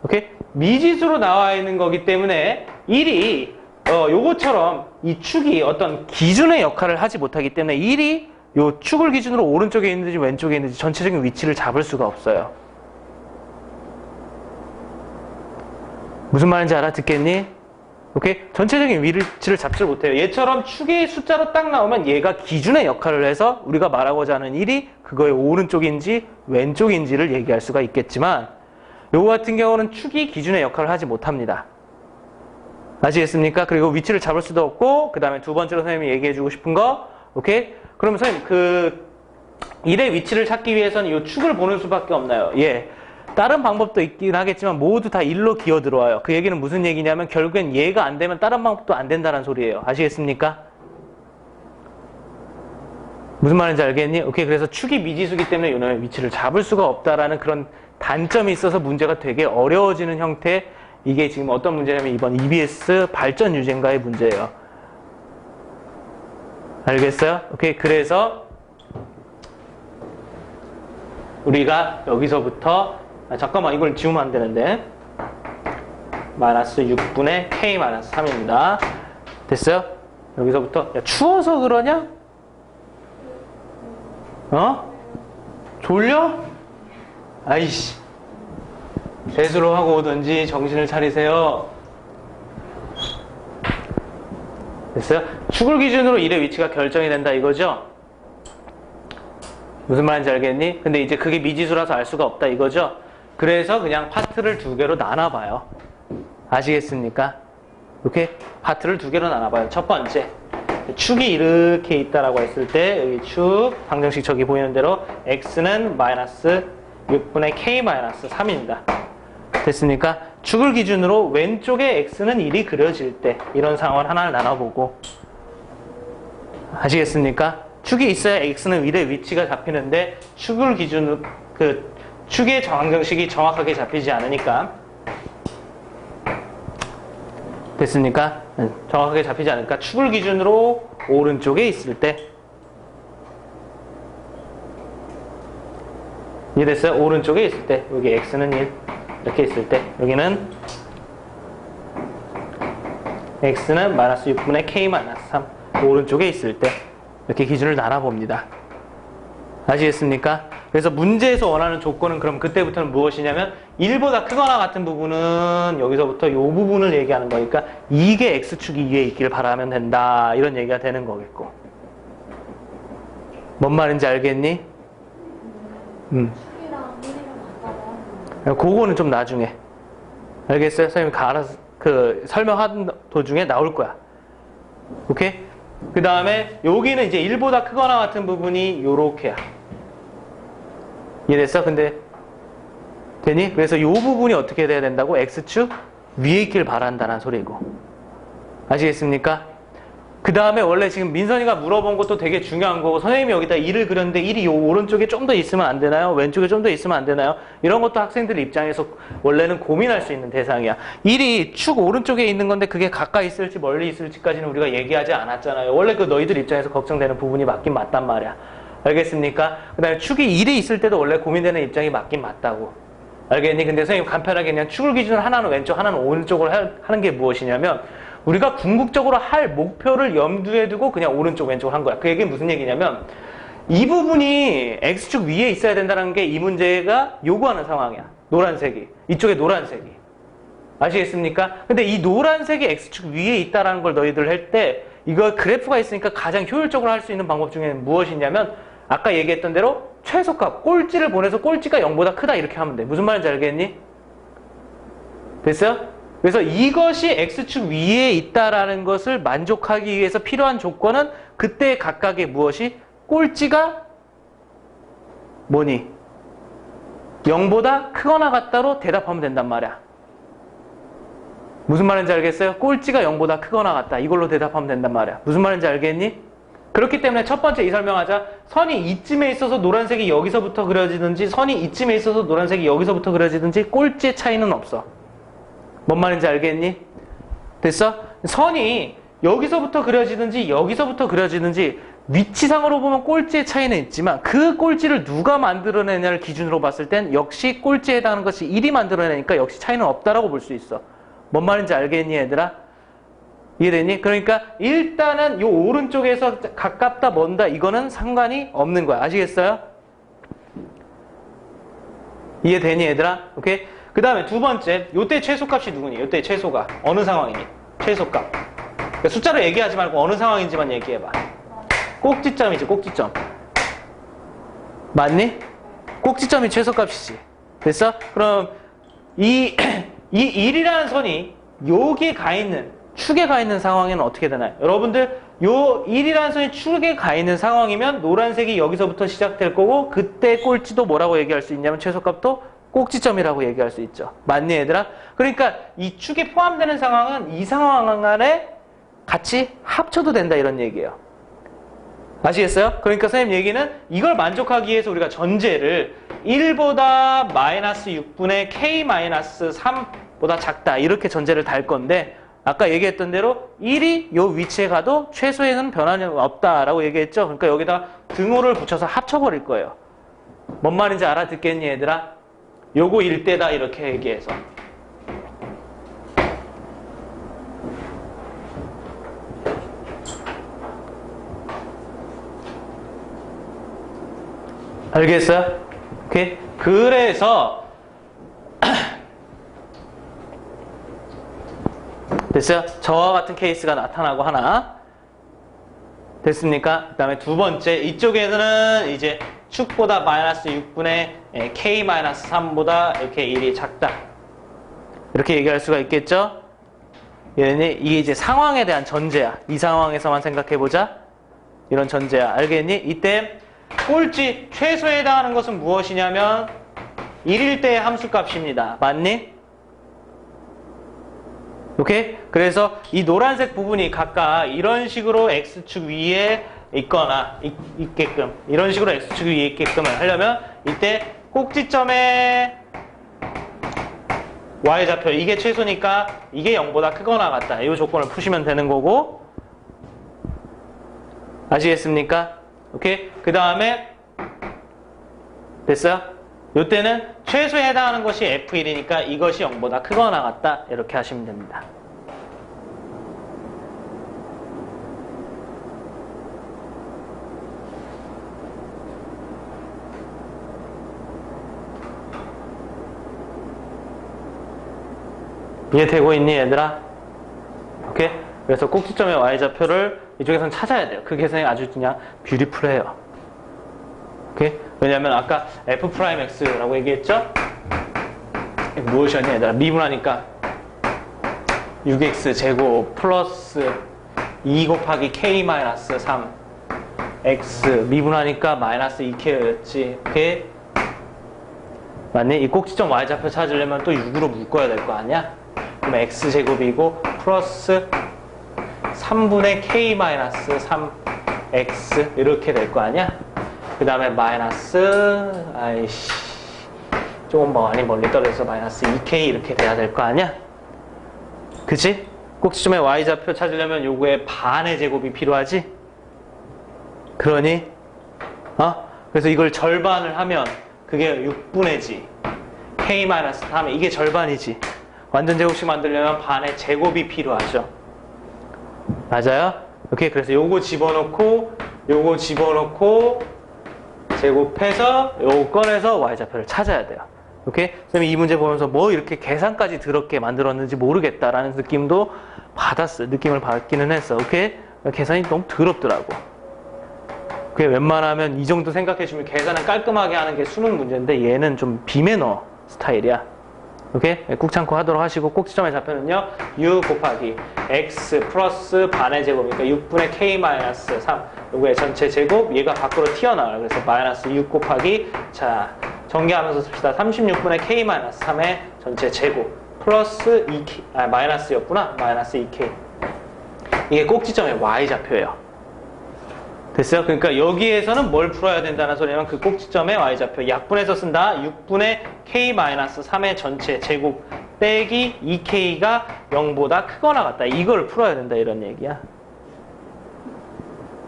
오케이? 미지수로 나와 있는 거기 때문에 1이 요거처럼 이 축이 어떤 기준의 역할을 하지 못하기 때문에 1이 요 축을 기준으로 오른쪽에 있는지 왼쪽에 있는지 전체적인 위치를 잡을 수가 없어요. 무슨 말인지 알아듣겠니? 오케이? 전체적인 위치를 잡지 못해요. 얘처럼 축의 숫자로 딱 나오면 얘가 기준의 역할을 해서 우리가 말하고자 하는 1이 그거의 오른쪽인지 왼쪽인지를 얘기할 수가 있겠지만 요거 같은 경우는 축이 기준의 역할을 하지 못합니다. 아시겠습니까? 그리고 위치를 잡을 수도 없고 그 다음에 두 번째로 선생님이 얘기해주고 싶은 거 오케이? 그러면 선생님 그 1의 위치를 찾기 위해서는 이 축을 보는 수밖에 없나요? 예. 다른 방법도 있긴 하겠지만 모두 다 1로 기어 들어와요. 그 얘기는 무슨 얘기냐면 결국엔 얘가 안 되면 다른 방법도 안 된다는 소리예요. 아시겠습니까? 무슨 말인지 알겠니? 오케이. 그래서 축이 미지수기 때문에 이놈의 위치를 잡을 수가 없다라는 그런 단점이 있어서 문제가 되게 어려워지는 형태. 이게 지금 어떤 문제냐면 이번 EBS 발전 유전가의 문제예요. 알겠어요? 오케이. 그래서 우리가 여기서부터 잠깐만 이걸 지우면 안 되는데 마이너스 6분의 K 마이너스 3입니다. 됐어요? 여기서부터 야 추워서 그러냐? 졸려? 아이씨 세수로 하고 오든지 정신을 차리세요. 됐어요? 축을 기준으로 1의 위치가 결정이 된다 이거죠? 무슨 말인지 알겠니? 근데 이제 그게 미지수라서 알 수가 없다 이거죠? 그래서 그냥 파트를 두 개로 나눠봐요. 아시겠습니까? 이렇게 파트를 두 개로 나눠봐요. 첫 번째, 축이 이렇게 있다라고 했을 때 여기 축 방정식 저기 보이는 대로 x는 마이너스 6분의 k 마이너스 3입니다. 됐습니까? 축을 기준으로 왼쪽에 x는 1이 그려질 때 이런 상황을 하나를 나눠보고 아시겠습니까? 축이 있어야 x는 1의 위치가 잡히는데 축을 기준으로 축의 방정식이 정확하게 잡히지 않으니까 됐습니까? 정확하게 잡히지 않으니까 축을 기준으로 오른쪽에 있을 때 이해됐어요? 오른쪽에 있을 때 여기 x는 1 이렇게 있을 때 여기는 x는 마이너스 6분의 k 마이너스 3 오른쪽에 있을 때 이렇게 기준을 나눠봅니다. 아시겠습니까? 그래서 문제에서 원하는 조건은 그럼 그때부터는 무엇이냐면 1보다 크거나 같은 부분은 여기서부터 이 부분을 얘기하는 거니까 이게 x축이 위에 있기를 바라면 된다 이런 얘기가 되는 거겠고 뭔 말인지 알겠니? 그거는 좀 나중에 알겠어요? 선생님이 알아서 설명하는 도중에 나올 거야. 오케이? 그 다음에 여기는 이제 1보다 크거나 같은 부분이 요렇게야. 이해됐어? 근데 되니? 그래서 이 부분이 어떻게 돼야 된다고? x축 위에 있길 바란다는 소리고. 아시겠습니까? 그 다음에 원래 지금 민선이가 물어본 것도 되게 중요한 거고 선생님이 여기다 1을 그렸는데 1이 요 오른쪽에 좀 더 있으면 안 되나요? 왼쪽에 좀 더 있으면 안 되나요? 이런 것도 학생들 입장에서 원래는 고민할 수 있는 대상이야. 1이 축 오른쪽에 있는 건데 그게 가까이 있을지 멀리 있을지까지는 우리가 얘기하지 않았잖아요. 원래 그 너희들 입장에서 걱정되는 부분이 맞긴 맞단 말이야. 알겠습니까? 그 다음에 축이 1이 있을 때도 원래 고민되는 입장이 맞긴 맞다고. 알겠니? 근데 선생님 간편하게 그냥 축을 기준으로 하나는 왼쪽 하나는 오른쪽으로 하는 게 무엇이냐면 우리가 궁극적으로 할 목표를 염두에 두고 그냥 오른쪽 왼쪽을 한 거야. 그 얘기는 무슨 얘기냐면 이 부분이 x축 위에 있어야 된다는 게 이 문제가 요구하는 상황이야. 노란색이. 이쪽에 노란색이. 아시겠습니까? 근데 이 노란색이 x축 위에 있다는 걸 너희들 할 때 이거 그래프가 있으니까 가장 효율적으로 할 수 있는 방법 중에는 무엇이냐면 아까 얘기했던 대로 최소값, 꼴찌를 보내서 꼴찌가 0보다 크다 이렇게 하면 돼. 무슨 말인지 알겠니? 됐어요? 그래서 이것이 x축 위에 있다라는 것을 만족하기 위해서 필요한 조건은 그때 각각의 무엇이 꼴찌가 뭐니? 0보다 크거나 같다로 대답하면 된단 말이야. 무슨 말인지 알겠어요? 꼴찌가 0보다 크거나 같다. 이걸로 대답하면 된단 말이야. 무슨 말인지 알겠니? 그렇기 때문에 첫 번째 이 설명하자. 선이 이쯤에 있어서 노란색이 여기서부터 그려지든지 선이 이쯤에 있어서 노란색이 여기서부터 그려지든지 꼴찌의 차이는 없어. 뭔 말인지 알겠니? 됐어? 선이 여기서부터 그려지든지 여기서부터 그려지든지 위치상으로 보면 꼴찌의 차이는 있지만 그 꼴찌를 누가 만들어내냐를 기준으로 봤을 땐 역시 꼴찌에 해당하는 것이 1이 만들어내니까 역시 차이는 없다라고 볼 수 있어. 뭔 말인지 알겠니 얘들아? 이해됐니? 그러니까 일단은 이 오른쪽에서 가깝다 먼다 이거는 상관이 없는 거야. 아시겠어요? 이해되니 얘들아? 오케이? 그 다음에 두 번째 요때 최소값이 누구니? 요때 최소가 어느 상황이니? 최소값. 그러니까 숫자로 얘기하지 말고 어느 상황인지만 얘기해봐. 꼭지점이지 꼭지점. 맞니? 꼭지점이 최소값이지. 됐어? 그럼 이 1이라는 선이 여기에 가 있는 축에 가 있는 상황에는 어떻게 되나요? 여러분들 요 1이라는 선이 축에 가 있는 상황이면 노란색이 여기서부터 시작될 거고 그때 꼴찌도 뭐라고 얘기할 수 있냐면 최소값도 꼭지점이라고 얘기할 수 있죠. 맞니 얘들아? 그러니까 이 축에 포함되는 상황은 이 상황 안에 같이 합쳐도 된다 이런 얘기예요. 아시겠어요? 그러니까 선생님 얘기는 이걸 만족하기 위해서 우리가 전제를 1보다 마이너스 6분의 k-3보다 작다 이렇게 전제를 달 건데 아까 얘기했던 대로 1이 요 위치에 가도 최소에는 변화는 없다라고 얘기했죠. 그러니까 여기다 등호를 붙여서 합쳐버릴 거예요. 뭔 말인지 알아듣겠니 얘들아? 요거 1대다 이렇게 얘기해서 알겠어요? 오케이? 그래서 됐어요? 저와 같은 케이스가 나타나고 하나 됐습니까? 그 다음에 두 번째 이쪽에서는 이제 축보다 마이너스 6분의 k-3보다 이렇게 1이 작다 이렇게 얘기할 수가 있겠죠? 이게 이제 상황에 대한 전제야. 이 상황에서만 생각해보자. 이런 전제야. 알겠니? 이때 꼴찌 최소에 해당하는 것은 무엇이냐면 1일 때의 함수값입니다. 맞니? 오케이? 그래서 이 노란색 부분이 각각 이런 식으로 X축 위에 있거나 있게끔 이런 식으로 X축 위에 있게끔 하려면 이때 꼭지점에 Y좌표 이게 최소니까 이게 0보다 크거나 같다. 이 조건을 푸시면 되는 거고 아시겠습니까? 오케이? 그 다음에 됐어요? 요때는 최소에 해당하는 것이 F1이니까 이것이 0보다 크거나 같다 이렇게 하시면 됩니다. 이해되고 있니 얘들아? 오케이? 그래서 꼭지점의 Y좌표를 이쪽에서는 찾아야 돼요. 그 계산이 아주 그냥 뷰티풀해요. 오케이? 왜냐면 아까 F'X라고 얘기했죠? 무엇이었니 얘들아? 미분하니까 6X제곱 플러스 2 곱하기 K-3 X 미분하니까 마이너스 2K였지. 오케이? 맞니? 이 꼭지점 Y좌표 찾으려면 또 6으로 묶어야 될 거 아니야? 그럼 X제곱이고 플러스 3분의 K-3X 이렇게 될 거 아니야? 그 다음에 마이너스 조금 많이 멀리 떨어져서 마이너스 2K 이렇게 돼야 될 거 아니야? 그치? 꼭지점의 Y좌표 찾으려면 요거의 반의 제곱이 필요하지? 그러니? 그래서 이걸 절반을 하면 그게 6분의 G K-3 이게 절반이지. 완전 제곱식 만들려면 반의 제곱이 필요하죠. 맞아요? 오케이. 그래서 요거 집어넣고 요거 집어넣고 제곱해서 요거 꺼내서 Y좌표를 찾아야 돼요. 오케이? 선생님이 이 문제 보면서 뭐 이렇게 계산까지 더럽게 만들었는지 모르겠다라는 느낌도 받았어요. 느낌을 받기는 했어. 오케이? 계산이 너무 더럽더라고. 그게 웬만하면 이 정도 생각해주면 계산을 깔끔하게 하는 게 수능 문제인데 얘는 좀 비매너 스타일이야. 오케이? 꾹 참고 하도록 하시고 꼭지점의 좌표는요 6 곱하기 x 플러스 반의 제곱이니까 6분의 k-3 요거의 전체 제곱 얘가 밖으로 튀어나와요. 그래서 마이너스 6 곱하기 자 전개하면서 씁시다. 36분의 k-3의 전체 제곱 플러스 2k, 마이너스였구나. 마이너스 2k. 이게 꼭지점의 y좌표예요. 됐어요? 그러니까 여기에서는 뭘 풀어야 된다는 소리냐면 그 꼭지점의 y좌표 약분해서 쓴다. 6분의 k-3의 전체 제곱 빼기 2k가 0보다 크거나 같다. 이걸 풀어야 된다 이런 얘기야.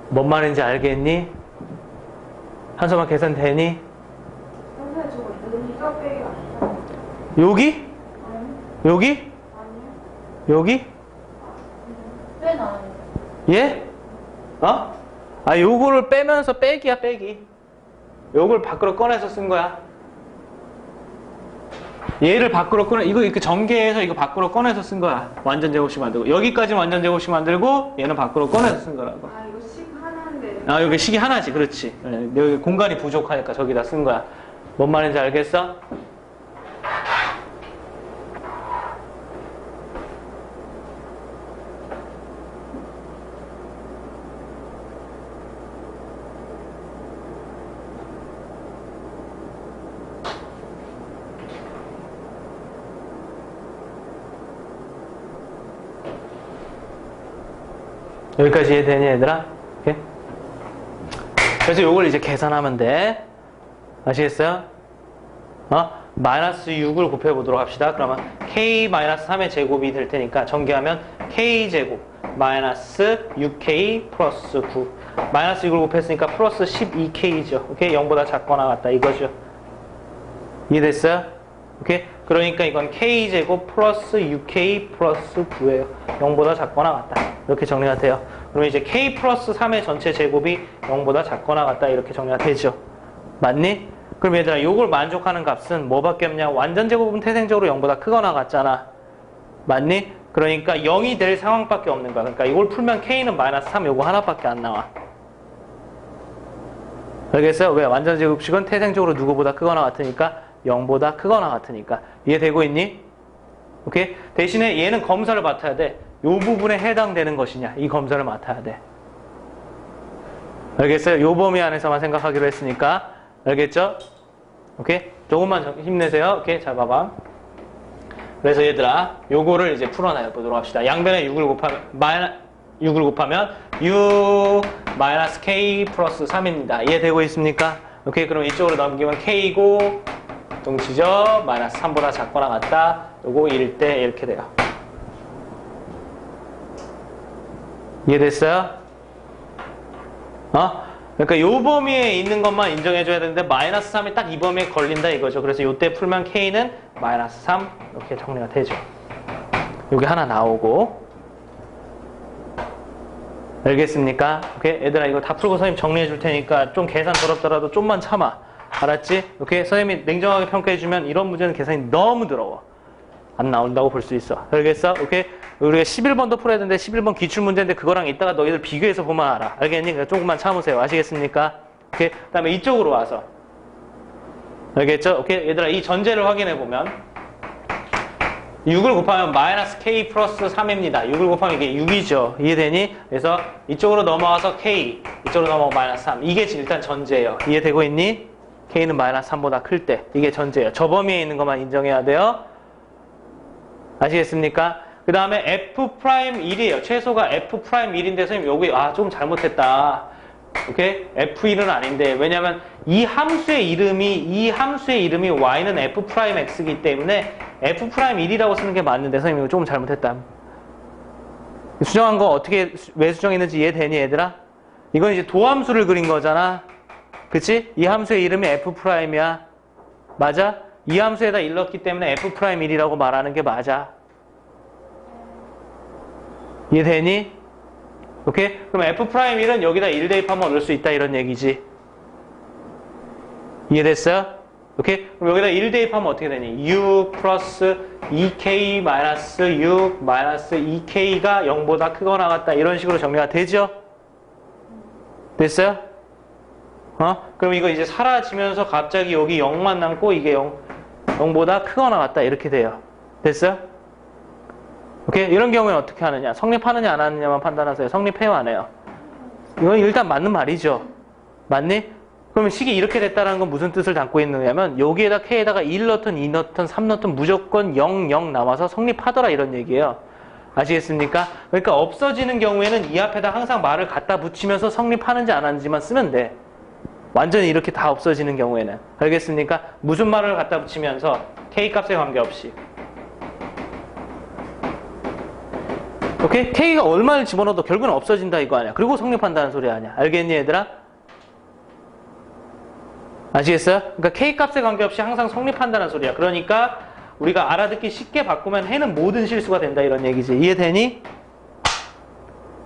뭔 말인지 알겠니? 한소만 계산되니? 선생님 저거 여기가 빼기 아니야? 여기? 아니. 여기? 아니요. 여기? 빼는 아니에요. 예? 어? 요거를 빼면서 빼기야 빼기. 요걸 밖으로 꺼내서 쓴 거야. 얘를 밖으로 꺼내, 이거 이렇게 전개해서 이거 밖으로 꺼내서 쓴 거야. 완전 제곱식 만들고. 여기까지는 완전 제곱식 만들고, 얘는 밖으로 꺼내서 쓴 거라고. 아 이거 식 하나인데. 여기 식이 하나지. 그렇지. 여기 공간이 부족하니까 저기다 쓴 거야. 뭔 말인지 알겠어? 여기까지 이해되니 얘들아? 오케이? 그래서 요걸 이제 계산하면 돼. 아시겠어요? 마이너스 6을 곱해보도록 합시다. 그러면 k-3의 제곱이 될 테니까 전개하면 k제곱 마이너스 6k 플러스 9 마이너스 6을 곱했으니까 플러스 12k죠. 오케이? 0보다 작거나 같다 이거죠. 이해됐어요? 오케이? 그러니까 이건 k제곱 플러스 6k 플러스 9예요. 0보다 작거나 같다. 이렇게 정리가 돼요. 그러면 이제 k 플러스 3의 전체 제곱이 0보다 작거나 같다. 이렇게 정리가 되죠. 맞니? 그럼 얘들아 요걸 만족하는 값은 뭐밖에 없냐? 완전 제곱은 태생적으로 0보다 크거나 같잖아. 맞니? 그러니까 0이 될 상황밖에 없는 거야. 그러니까 이걸 풀면 k는 마이너스 3 요거 하나밖에 안 나와. 알겠어요? 왜? 완전 제곱식은 태생적으로 누구보다 크거나 같으니까 0보다 크거나 같으니까. 이해되고 있니? 오케이? 대신에 얘는 검사를 맡아야 돼. 요 부분에 해당되는 것이냐 이 검사를 맡아야 돼. 알겠어요? 요 범위 안에서만 생각하기로 했으니까. 알겠죠? 오케이? 조금만 힘내세요. 오케이? 자 봐봐. 그래서 얘들아 요거를 이제 풀어내 보도록 합시다. 양변에 6을 곱하면 6 마이너스 k 플러스 3입니다. 이해되고 있습니까? 오케이? 그럼 이쪽으로 넘기면 k고 동치죠? 마이너스 3보다 작거나 같다. 요거 1대 이렇게 돼요. 이해됐어요? 그러니까 요 범위에 있는 것만 인정해줘야 되는데 마이너스 3이 딱 이 범위에 걸린다 이거죠. 그래서 요때 풀면 k는 마이너스 3 이렇게 정리가 되죠. 요게 하나 나오고. 알겠습니까? 오케이? 얘들아 이거 다 풀고 선생님 정리해 줄 테니까 좀 계산 더럽더라도 좀만 참아. 알았지? 오케이? 선생님이 냉정하게 평가해주면 이런 문제는 계산이 너무 더러워. 안 나온다고 볼 수 있어. 알겠어? 오케이? 우리가 11번도 풀어야 되는데 11번 기출문제인데 그거랑 이따가 너희들 비교해서 보면 알아. 알겠니? 그러니까 조금만 참으세요. 아시겠습니까? 오케이? 그 다음에 이쪽으로 와서. 알겠죠? 오케이? 얘들아 이 전제를 확인해 보면 6을 곱하면 마이너스 k 플러스 3입니다. 6을 곱하면 이게 6이죠. 이해되니? 그래서 이쪽으로 넘어와서 k, 이쪽으로 넘어가고 마이너스 3. 이게 일단 전제예요. 이해되고 있니? k는 마이너스 3보다 클 때. 이게 전제예요. 저 범위에 있는 것만 인정해야 돼요. 아시겠습니까? 그 다음에 F'1이에요. 최소가 F'1인데 선생님 여기 좀 잘못했다. 오케이? F1은 아닌데 왜냐면 이 함수의 이름이 y는 F'X이기 때문에 F'1이라고 쓰는 게 맞는데 선생님 이거 조금 잘못했다. 수정한 거 어떻게 왜 수정했는지 이해되니 얘들아? 이건 이제 도함수를 그린 거잖아. 그치? 이 함수의 이름이 F'이야. 맞아? 이 함수에다 일렀기 때문에 F'1이라고 말하는 게 맞아. 이해되니? 오케이? 그럼 F'1은 여기다 1 대입하면 얻을 수 있다 이런 얘기지. 이해됐어요? 오케이? 그럼 여기다 1 대입하면 어떻게 되니? 6 플러스 2k 마이너스 6 마이너스 2k가 0보다 크거나 같다 이런 식으로 정리가 되죠? 됐어요? 그럼 이거 이제 사라지면서 갑자기 여기 0만 남고 이게 0보다 크거나 같다 이렇게 돼요. 됐어요? 오케이? 이런 경우에는 어떻게 하느냐? 성립하느냐 안 하느냐만 판단하세요. 성립해요 안 해요? 이건 일단 맞는 말이죠. 맞니? 그러면 식이 이렇게 됐다는 건 무슨 뜻을 담고 있느냐면 여기에다 K에다가 1 넣든 2 넣든 3 넣든 무조건 0, 0 남아서 성립하더라 이런 얘기예요. 아시겠습니까? 그러니까 없어지는 경우에는 이 앞에다 항상 말을 갖다 붙이면서 성립하는지 안 하는지만 쓰면 돼. 완전히 이렇게 다 없어지는 경우에는. 알겠습니까? 무슨 말을 갖다 붙이면서 K값에 관계없이. 오케이? K가 얼마를 집어넣어도 결국은 없어진다 이거 아니야. 그리고 성립한다는 소리 아니야. 알겠니 얘들아? 아시겠어요? 그러니까 K값에 관계없이 항상 성립한다는 소리야. 그러니까 우리가 알아듣기 쉽게 바꾸면 해는 모든 실수가 된다 이런 얘기지. 이해되니?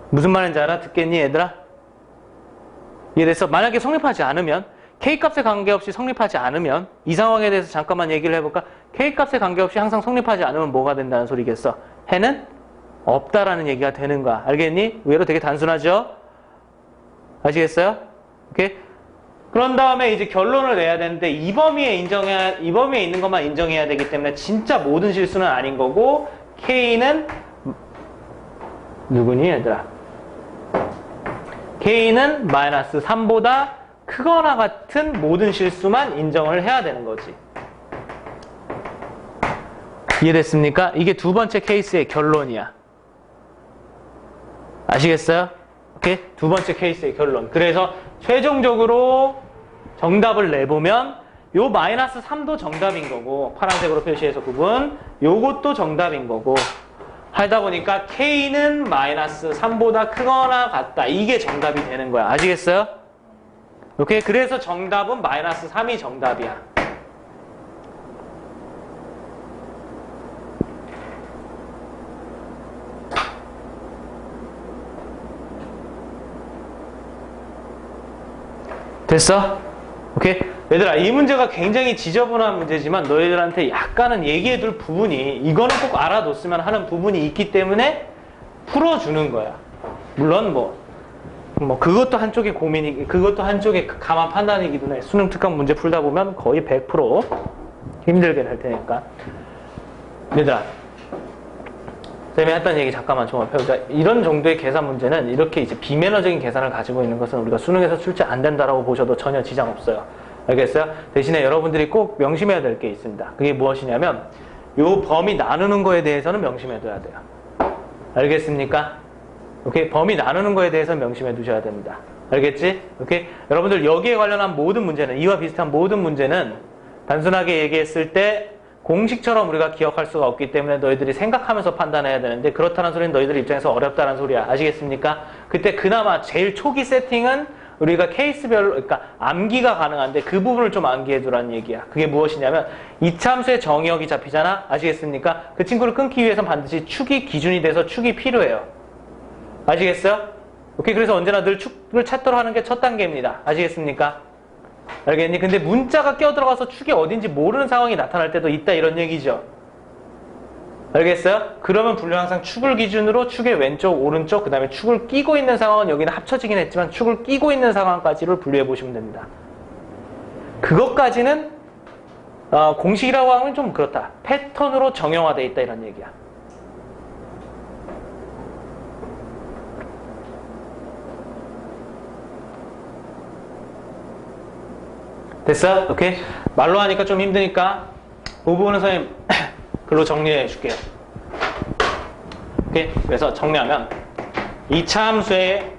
무슨 말인지 알아? 듣겠니 얘들아? 이해됐어? 만약에 성립하지 않으면 K값에 관계없이 성립하지 않으면 이 상황에 대해서 잠깐만 얘기를 해볼까? K값에 관계없이 항상 성립하지 않으면 뭐가 된다는 소리겠어? 해는 없다라는 얘기가 되는 거야. 알겠니? 의외로 되게 단순하죠? 아시겠어요? 오케이? 그런 다음에 이제 결론을 내야 되는데 이 범위에 있는 것만 인정해야 되기 때문에 진짜 모든 실수는 아닌 거고 K는 누구니 얘들아? K는 마이너스 3보다 크거나 같은 모든 실수만 인정을 해야 되는 거지. 이해됐습니까? 이게 두 번째 케이스의 결론이야. 아시겠어요? 오케이? 두 번째 케이스의 결론. 그래서 최종적으로 정답을 내보면 요 마이너스 3도 정답인 거고 파란색으로 표시해서 구분 요것도 정답인 거고 하다 보니까 K는 마이너스 3보다 크거나 같다. 이게 정답이 되는 거야. 아시겠어요? 오케이? 그래서 정답은 마이너스 3이 정답이야. 됐어? 오케이? 얘들아, 이 문제가 굉장히 지저분한 문제지만 너희들한테 약간은 얘기해둘 부분이 이거는 꼭 알아뒀으면 하는 부분이 있기 때문에 풀어주는 거야. 물론 그것도 한쪽의 고민이, 그것도 한쪽의 감안 판단이기도 해. 수능 특강 문제 풀다 보면 거의 100% 힘들게 될 테니까. 얘들아, 쌤이 했던 얘기 잠깐만 좀 펴보자. 이런 정도의 계산 문제는 이렇게 이제 비매너적인 계산을 가지고 있는 것은 우리가 수능에서 출제 안 된다라고 보셔도 전혀 지장 없어요. 알겠어요? 대신에 여러분들이 꼭 명심해야 될 게 있습니다. 그게 무엇이냐면 요 범위 나누는 거에 대해서는 명심해둬야 돼요. 알겠습니까? 오케이? 범위 나누는 거에 대해서 명심해 두셔야 됩니다. 알겠지? 오케이? 여러분들 여기에 관련한 모든 문제는, 이와 비슷한 모든 문제는 단순하게 얘기했을 때 공식처럼 우리가 기억할 수가 없기 때문에 너희들이 생각하면서 판단해야 되는데, 그렇다는 소리는 너희들 입장에서 어렵다는 소리야. 아시겠습니까? 그때 그나마 제일 초기 세팅은 우리가 케이스별로, 그러니까 암기가 가능한데 그 부분을 좀 암기해 두라는 얘기야. 그게 무엇이냐면 이차함수의 정의역이 잡히잖아. 아시겠습니까? 그 친구를 끊기 위해선 반드시 축이 기준이 돼서 축이 필요해요. 아시겠어요? 오케이. 그래서 언제나 늘 축을 찾도록 하는 게 첫 단계입니다. 아시겠습니까? 알겠니? 근데 문자가 껴들어가서 축이 어딘지 모르는 상황이 나타날 때도 있다 이런 얘기죠. 알겠어요? 그러면 분류 항상 축을 기준으로 축의 왼쪽, 오른쪽, 그 다음에 축을 끼고 있는 상황은 여기는 합쳐지긴 했지만 축을 끼고 있는 상황까지를 분류해 보시면 됩니다. 그것까지는 공식이라고 하면 좀 그렇다. 패턴으로 정형화되어 있다 이런 얘기야. 됐어? 오케이? 말로 하니까 좀 힘드니까 그 부분은 선생님 글로 정리해 줄게요. 오케이? 그래서 정리하면 이차함수의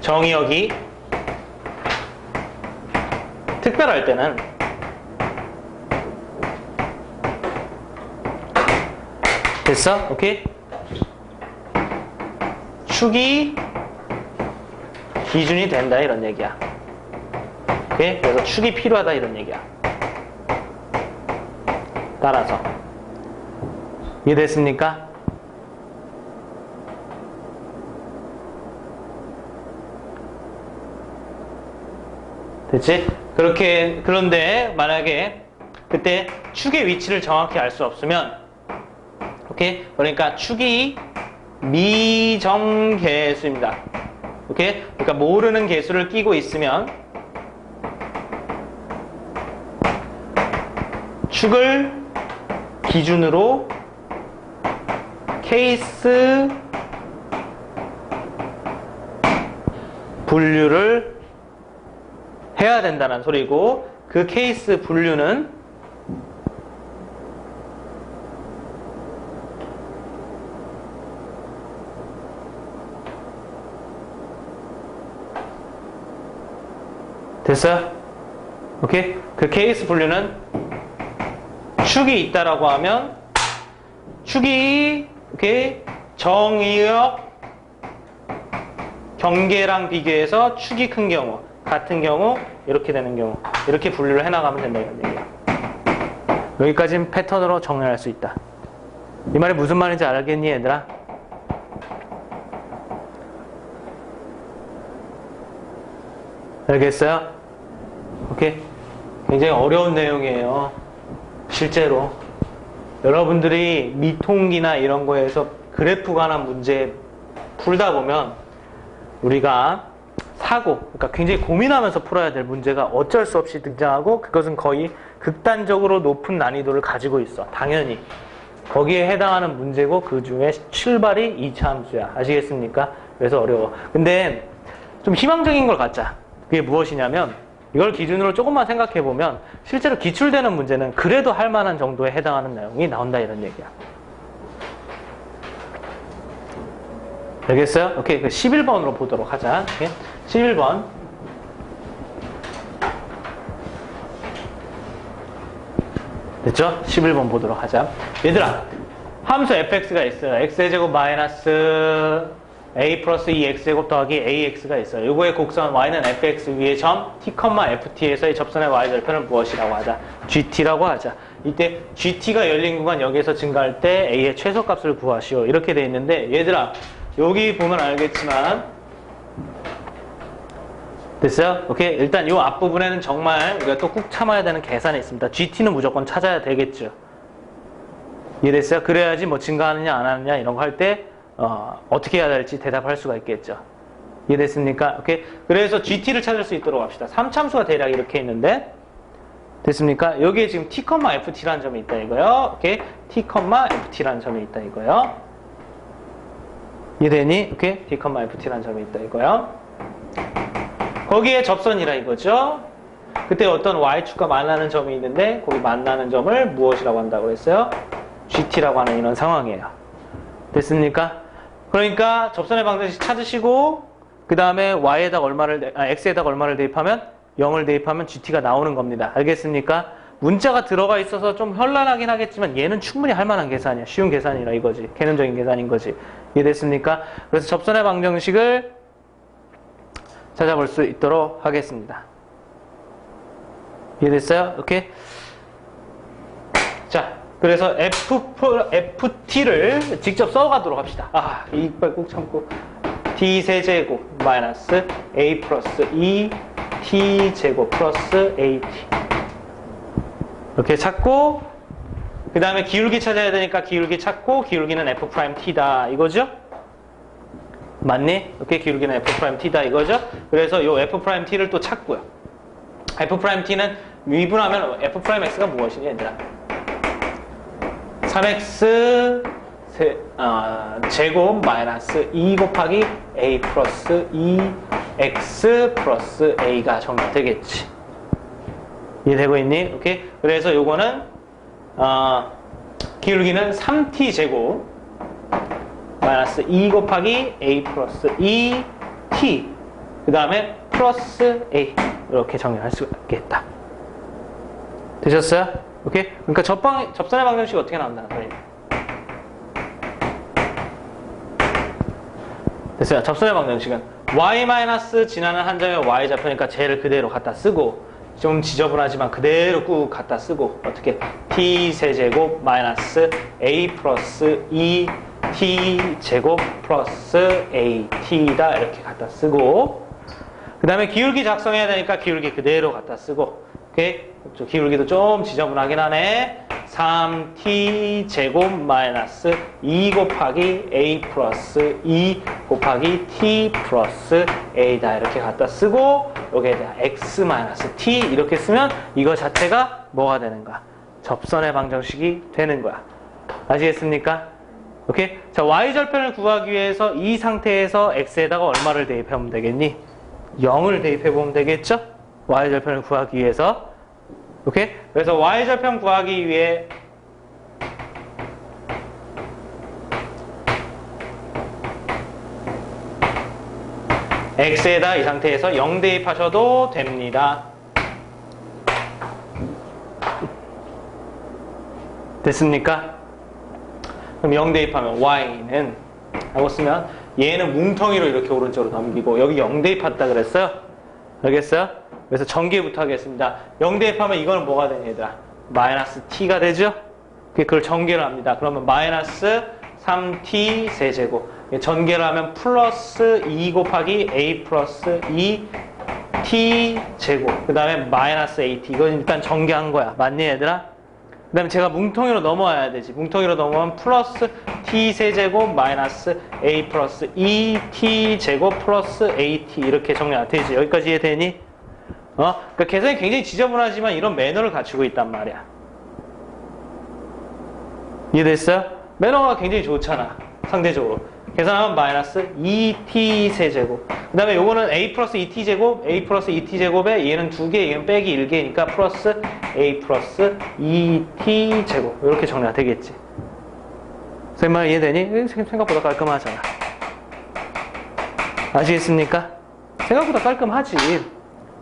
정의역이 특별할 때는 됐어? 오케이? 축이 기준이 된다 이런 얘기야. 오케이? 그래서 축이 필요하다 이런 얘기야. 따라서 이해됐습니까? 됐지? 그런데 만약에 그때 축의 위치를 정확히 알 수 없으면, 오케이? 그러니까 축이 미정계수입니다. 오케이? 그러니까 모르는 계수를 끼고 있으면 축을 기준으로 케이스 분류를 해야 된다는 소리고, 그 케이스 분류는 됐어요? 오케이? 그 케이스 분류는 축이 있다라고 하면 축이 오케이? 정의역 경계랑 비교해서 축이 큰 경우, 같은 경우, 이렇게 되는 경우, 이렇게 분류를 해나가면 된다 이런 얘기야. 여기까지는 패턴으로 정리할 수 있다. 이 말이 무슨 말인지 알겠니 얘들아? 알겠어요? 오케이? 굉장히 어려운 내용이에요. 실제로. 여러분들이 미통기나 이런 거에서 그래프 관한 문제 풀다 보면 우리가 사고, 그러니까 굉장히 고민하면서 풀어야 될 문제가 어쩔 수 없이 등장하고 그것은 거의 극단적으로 높은 난이도를 가지고 있어. 당연히. 거기에 해당하는 문제고 그 중에 출발이 2차 함수야. 아시겠습니까? 그래서 어려워. 근데 좀 희망적인 걸 갖자. 그게 무엇이냐면 이걸 기준으로 조금만 생각해보면 실제로 기출되는 문제는 그래도 할 만한 정도에 해당하는 내용이 나온다 이런 얘기야. 알겠어요? 오케이. 11번으로 보도록 하자. 오케이? 11번. 됐죠? 11번 보도록 하자. 얘들아, 함수 fx가 있어요. x제곱 마이너스 a 플러스 2x제곱 더하기 ax가 있어요. 요거의 곡선 y는 fx 위의 점 t, ft에서의 접선의 y절편을 무엇이라고 하자? gt라고 하자. 이때 gt가 열린 구간 여기에서 증가할 때 a의 최소값을 구하시오. 이렇게 돼 있는데 얘들아, 여기 보면 알겠지만 됐어요? 오케이? 일단 이 앞부분에는 정말 우리가 또 꾹 참아야 되는 계산이 있습니다. GT는 무조건 찾아야 되겠죠. 이해됐어요? 그래야지 뭐 증가하느냐 안 하느냐 이런 거 할 때 어떻게 해야 될지 대답할 수가 있겠죠. 이해됐습니까? 오케이? 그래서 GT를 찾을 수 있도록 합시다. 3참수가 대략 이렇게 있는데 됐습니까? 여기에 지금 T, FT라는 점이 있다 이거요. 오케이? T, FT라는 점이 있다 이거요. 이해되니? 오케이? T, FT라는 점이 있다 이거요. 거기에 접선이라 이거죠. 그때 어떤 y축과 만나는 점이 있는데 거기 만나는 점을 무엇이라고 한다고 했어요? GT라고 하는 이런 상황이에요. 됐습니까? 그러니까 접선의 방정식 찾으시고 그 다음에 x에다가 얼마를 대입하면 0을 대입하면 GT가 나오는 겁니다. 알겠습니까? 문자가 들어가 있어서 좀 현란하긴 하겠지만 얘는 충분히 할 만한 계산이야. 쉬운 계산이라 이거지. 개념적인 계산인 거지. 이해됐습니까? 그래서 접선의 방정식을 찾아볼 수 있도록 하겠습니다. 이해됐어요? 오케이? 자, 그래서 FT를 직접 써가도록 합시다. 이빨 꾹 참고. T세제곱 마이너스 A 플러스 2 T제곱 플러스 AT. 이렇게 찾고, 그 다음에 기울기 찾아야 되니까 기울기 찾고, 기울기는 F'T다. 이거죠? 맞니? 이렇게 기울기는 F'T다 이거죠? 그래서 이 F'T를 또 찾고요. F'T는 미분하면 F'X가 무엇이냐 얘들아? 3X 제곱 마이너스 2 곱하기 A 플러스 2X 플러스 A가 정답 되겠지. 이해되고 있니? 오케이? 그래서 요거는 기울기는 3T 제곱 마이너스 2 곱하기 A 플러스 2T 그 다음에 플러스 A 이렇게 정리할 수 있겠다. 되셨어요? 오케이? 그러니까 접선의 방정식이 어떻게 나온다는 거예요? 됐어요. 접선의 방정식은 y- 지나는 한 점의 y좌표니까 쟤를 그대로 갖다 쓰고 좀 지저분하지만 그대로 꾹 갖다 쓰고 어떻게 t세제곱 마이너스 a 플러스 2 t제곱 플러스 at다 이렇게 갖다 쓰고 그 다음에 기울기 작성해야 되니까 기울기 그대로 갖다 쓰고 오케이? 기울기도 좀 지저분하긴 하네. 3t 제곱 마이너스 2 곱하기 a 플러스 2 곱하기 t 플러스 a다 이렇게 갖다 쓰고 여기에 대한 x 마이너스 t 이렇게 쓰면 이거 자체가 뭐가 되는가? 접선의 방정식이 되는 거야. 아시겠습니까? 오케이? 자, y절편을 구하기 위해서 이 상태에서 x에다가 얼마를 대입하면 되겠니? 0을 대입해 보면 되겠죠? y절편을 구하기 위해서. 오케이? 그래서 y절편 구하기 위해 x에다 이 상태에서 0 대입하셔도 됩니다. 됐습니까? 그럼 0 대입하면 y는 하고 쓰면 얘는 뭉텅이로 이렇게 오른쪽으로 넘기고 여기 0 대입했다 그랬어요? 알겠어요? 그래서 전개부터 하겠습니다. 0 대입하면 이거는 뭐가 되니 얘들아? 마이너스 t가 되죠? 그걸 전개를 합니다. 그러면 마이너스 3t 세제곱. 전개를 하면 플러스 2 곱하기 a 플러스 2t 제곱. 그 다음에 마이너스 at. 이건 일단 전개한 거야. 맞니 얘들아? 그 다음에 제가 뭉텅이로 넘어와야 되지. 뭉텅이로 넘어오면 플러스 t 세제곱 마이너스 a 플러스 2t 제곱 플러스 at 이렇게 정리가 되지. 여기까지 이해되니? 그러니까 계산이 굉장히 지저분하지만 이런 매너를 갖추고 있단 말이야. 이해됐어요? 매너가 굉장히 좋잖아. 상대적으로. 계산하면 마이너스 2t 세제곱. 그 다음에 요거는 a 플러스 2t 제곱, a 플러스 2t 제곱에 얘는 2개, 얘는 빼기 1개니까 플러스 a 플러스 2t 제곱. 이렇게 정리가 되겠지. 선생님 말 이해되니? 생각보다 깔끔하잖아. 아시겠습니까? 생각보다 깔끔하지.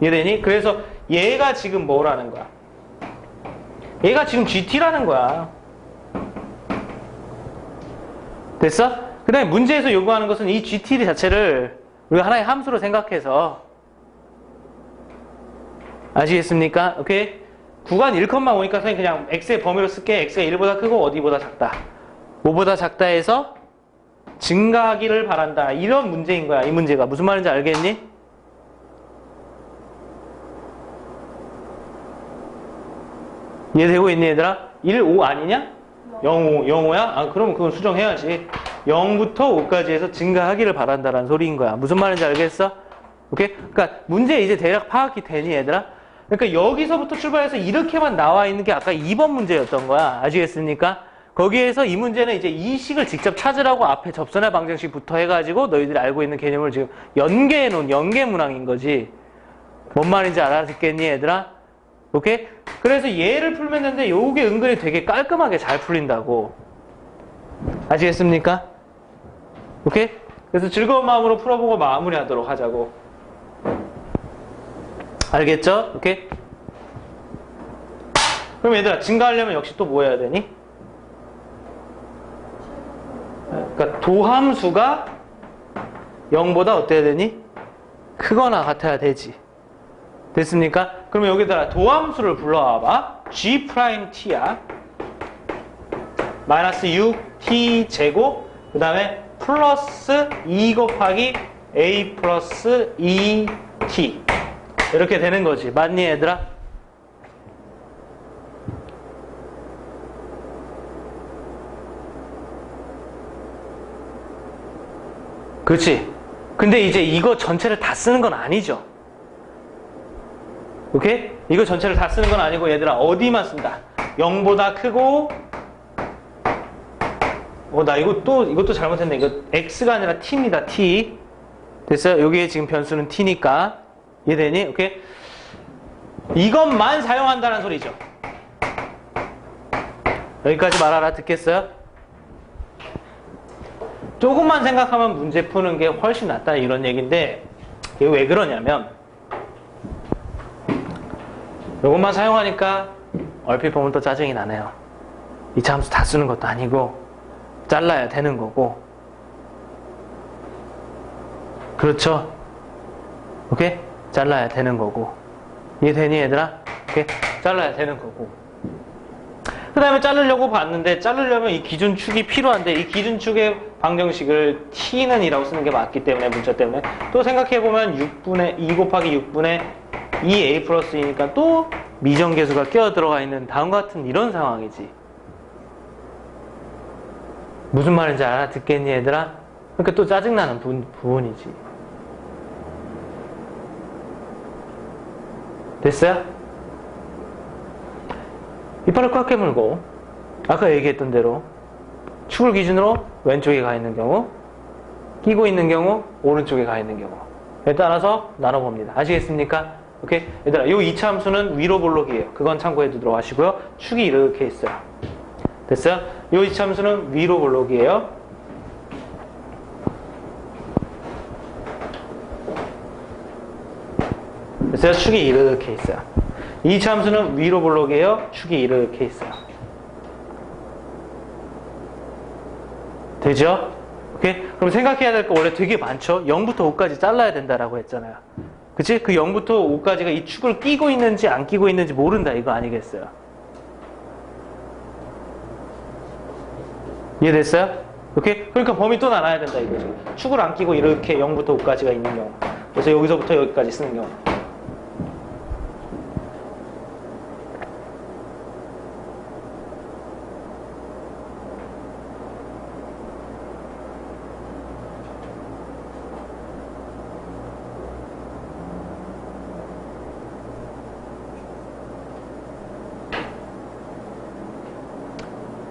이해되니? 그래서 얘가 지금 뭐라는 거야? 얘가 지금 GT라는 거야. 됐어? 그 다음에 문제에서 요구하는 것은 이 GT 자체를 우리가 하나의 함수로 생각해서 아시겠습니까? 오케이? 구간 1,5니까 선생님 그냥 x의 범위로 쓸게. x가 1보다 크고 어디보다 작다. 5보다 작다 해서 증가하기를 바란다. 이런 문제인 거야. 이 문제가. 무슨 말인지 알겠니? 이해되고 있니 얘들아? 1, 5 아니냐? 0, 5, 0, 5야? 아, 그러면 그건 수정해야지. 0부터 5까지 해서 증가하기를 바란다라는 소리인 거야. 무슨 말인지 알겠어? 오케이? 그러니까 문제 이제 대략 파악이 되니 얘들아? 그러니까 여기서부터 출발해서 이렇게만 나와 있는 게 아까 2번 문제였던 거야. 아시겠습니까? 거기에서 이 문제는 이제 이 식을 직접 찾으라고 앞에 접선의 방정식부터 해가지고 너희들이 알고 있는 개념을 지금 연계해 놓은 연계 문항인 거지. 뭔 말인지 알아듣겠니 얘들아? 오케이? 그래서 얘를 풀면 되는데 요게 은근히 되게 깔끔하게 잘 풀린다고. 아시겠습니까? 오케이? 그래서 즐거운 마음으로 풀어보고 마무리하도록 하자고. 알겠죠? 오케이? 그럼 얘들아 증가하려면 역시 또 뭐 해야 되니? 그러니까 도함수가 0보다 어때야 되니? 크거나 같아야 되지. 됐습니까? 그러면 여기다가 도함수를 불러와봐. G'T야. 마이너스 6t 제곱 그 다음에 플러스 2 곱하기 a 플러스 2t 이렇게 되는 거지. 맞니 얘들아? 그렇지. 근데 이제 이거 전체를 다 쓰는 건 아니죠. 오케이? 이거 전체를 다 쓰는 건 아니고 얘들아 어디만 쓴다. 0보다 크고 나 이것도 잘못했네. 이거 x가 아니라 t입니다. t. 됐어요? 여기에 지금 변수는 t니까. 이해되니? 오케이? 이것만 사용한다는 소리죠. 여기까지 말 알아듣겠어요? 조금만 생각하면 문제 푸는 게 훨씬 낫다 이런 얘기인데 이게 왜 그러냐면 이것만 사용하니까 얼핏 보면 또 짜증이 나네요. 2차 함수 다 쓰는 것도 아니고 잘라야 되는 거고. 그렇죠? 오케이? 잘라야 되는 거고. 이해되니 얘들아? 오케이? 잘라야 되는 거고. 그 다음에 자르려고 봤는데 자르려면 이 기준축이 필요한데 이 기준축의 방정식을 t는 이라고 쓰는 게 맞기 때문에 문자 때문에 또 생각해보면 2 곱하기 6분의 2a 플러스 2니까 또 미정계수가 끼어 들어가 있는 다음과 같은 이런 상황이지. 무슨 말인지 알아듣겠니 얘들아? 그러니까 또 짜증나는 부분이지. 됐어요? 이빨을 꽉 깨물고 아까 얘기했던 대로 축을 기준으로 왼쪽에 가 있는 경우, 끼고 있는 경우, 오른쪽에 가 있는 경우 따라서 나눠봅니다. 아시겠습니까? 오케이? 얘들아, 요 2차 함수는 위로 볼록이에요. 그건 참고해 두도록 하시고요. 축이 이렇게 있어요. 됐어요? 요 2차 함수는 위로 볼록이에요. 됐어요? 축이 이렇게 있어요. 2차 함수는 위로 볼록이에요. 축이 이렇게 있어요. 되죠? 오케이? 그럼 생각해야 될 거 원래 되게 많죠? 0부터 5까지 잘라야 된다라고 했잖아요. 그치? 그 0부터 5까지가 이 축을 끼고 있는지 안 끼고 있는지 모른다 이거 아니겠어요? 이해됐어요? 오케이? 그러니까 범위 또 나눠야 된다 이거죠. 축을 안 끼고 이렇게 0부터 5까지가 있는 경우. 그래서 여기서부터 여기까지 쓰는 경우.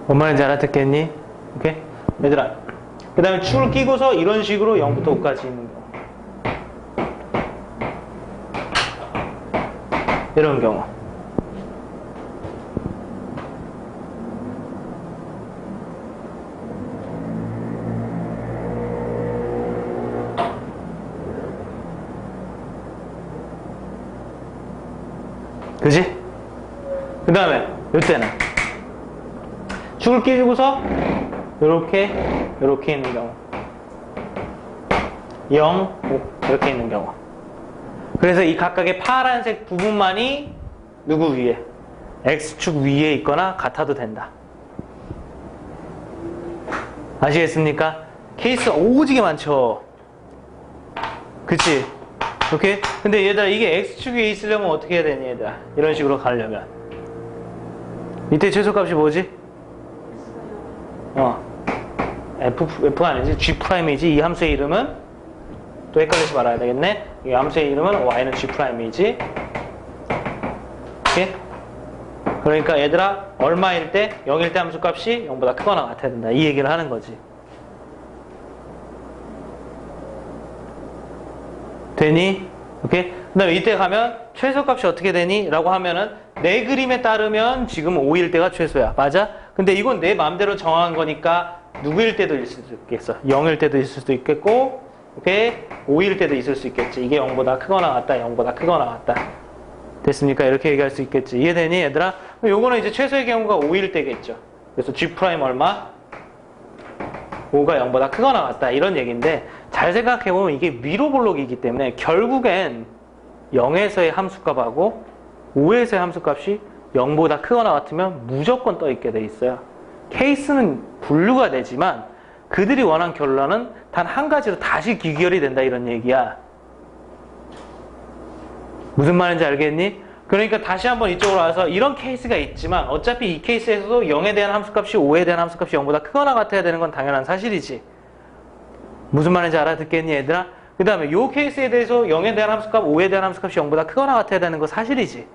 뭔 말인지 알아듣겠니? 오케이? 얘들아. 그 다음에 축을 끼고서 이런 식으로 0부터 5까지 있는 경우. 이런 경우. 그지? 그 다음에 이때는 축을 끼고서 이렇게 있는 경우 0, 5 이렇게 있는 경우. 그래서 이 각각의 파란색 부분만이 누구 위에? X축 위에 있거나 같아도 된다. 아시겠습니까? 케이스가 오지게 많죠. 그치? 오케이? 근데 얘들아 이게 X축 위에 있으려면 어떻게 해야 되니 얘들아? 이런 식으로 가려면 밑에 최소값이 뭐지? F가 아니지 G'이지. 이 함수의 이름은 또 헷갈리지 말아야 되겠네. 이 함수의 이름은 Y는 G'이지. 오케이? 그러니까 얘들아 얼마일 때 0일 때 함수값이 0보다 크거나 같아야 된다 이 얘기를 하는 거지. 되니? 오케이? 그 다음에 이때 가면 최소값이 어떻게 되니? 라고 하면은 내 그림에 따르면 지금 5일 때가 최소야. 맞아? 근데 이건 내 마음대로 정한 거니까 누구일 때도 있을 수도 있겠어. 0일 때도 있을 수도 있겠고, 오케이? 5일 때도 있을 수 있겠지. 이게 0보다 크거나 같다, 0보다 크거나 같다. 됐습니까? 이렇게 얘기할 수 있겠지. 이해되니, 얘들아? 요거는 이제 최소의 경우가 5일 때겠죠. 그래서 G' 얼마? 5가 0보다 크거나 같다. 이런 얘기인데, 잘 생각해보면 이게 위로 볼록이기 때문에 결국엔 0에서의 함수값하고 5에서의 함수값이 0보다 크거나 같으면 무조건 떠있게 돼 있어요. 케이스는 분류가 되지만 그들이 원한 결론은 단 한 가지로 다시 귀결이 된다 이런 얘기야. 무슨 말인지 알겠니? 그러니까 다시 한번 이쪽으로 와서 이런 케이스가 있지만 어차피 이 케이스에서도 0에 대한 함수값이 5에 대한 함수값이 0보다 크거나 같아야 되는 건 당연한 사실이지. 무슨 말인지 알아듣겠니 얘들아? 그 다음에 이 케이스에 대해서 0에 대한 함수값, 5에 대한 함수값이 0보다 크거나 같아야 되는 거 사실이지.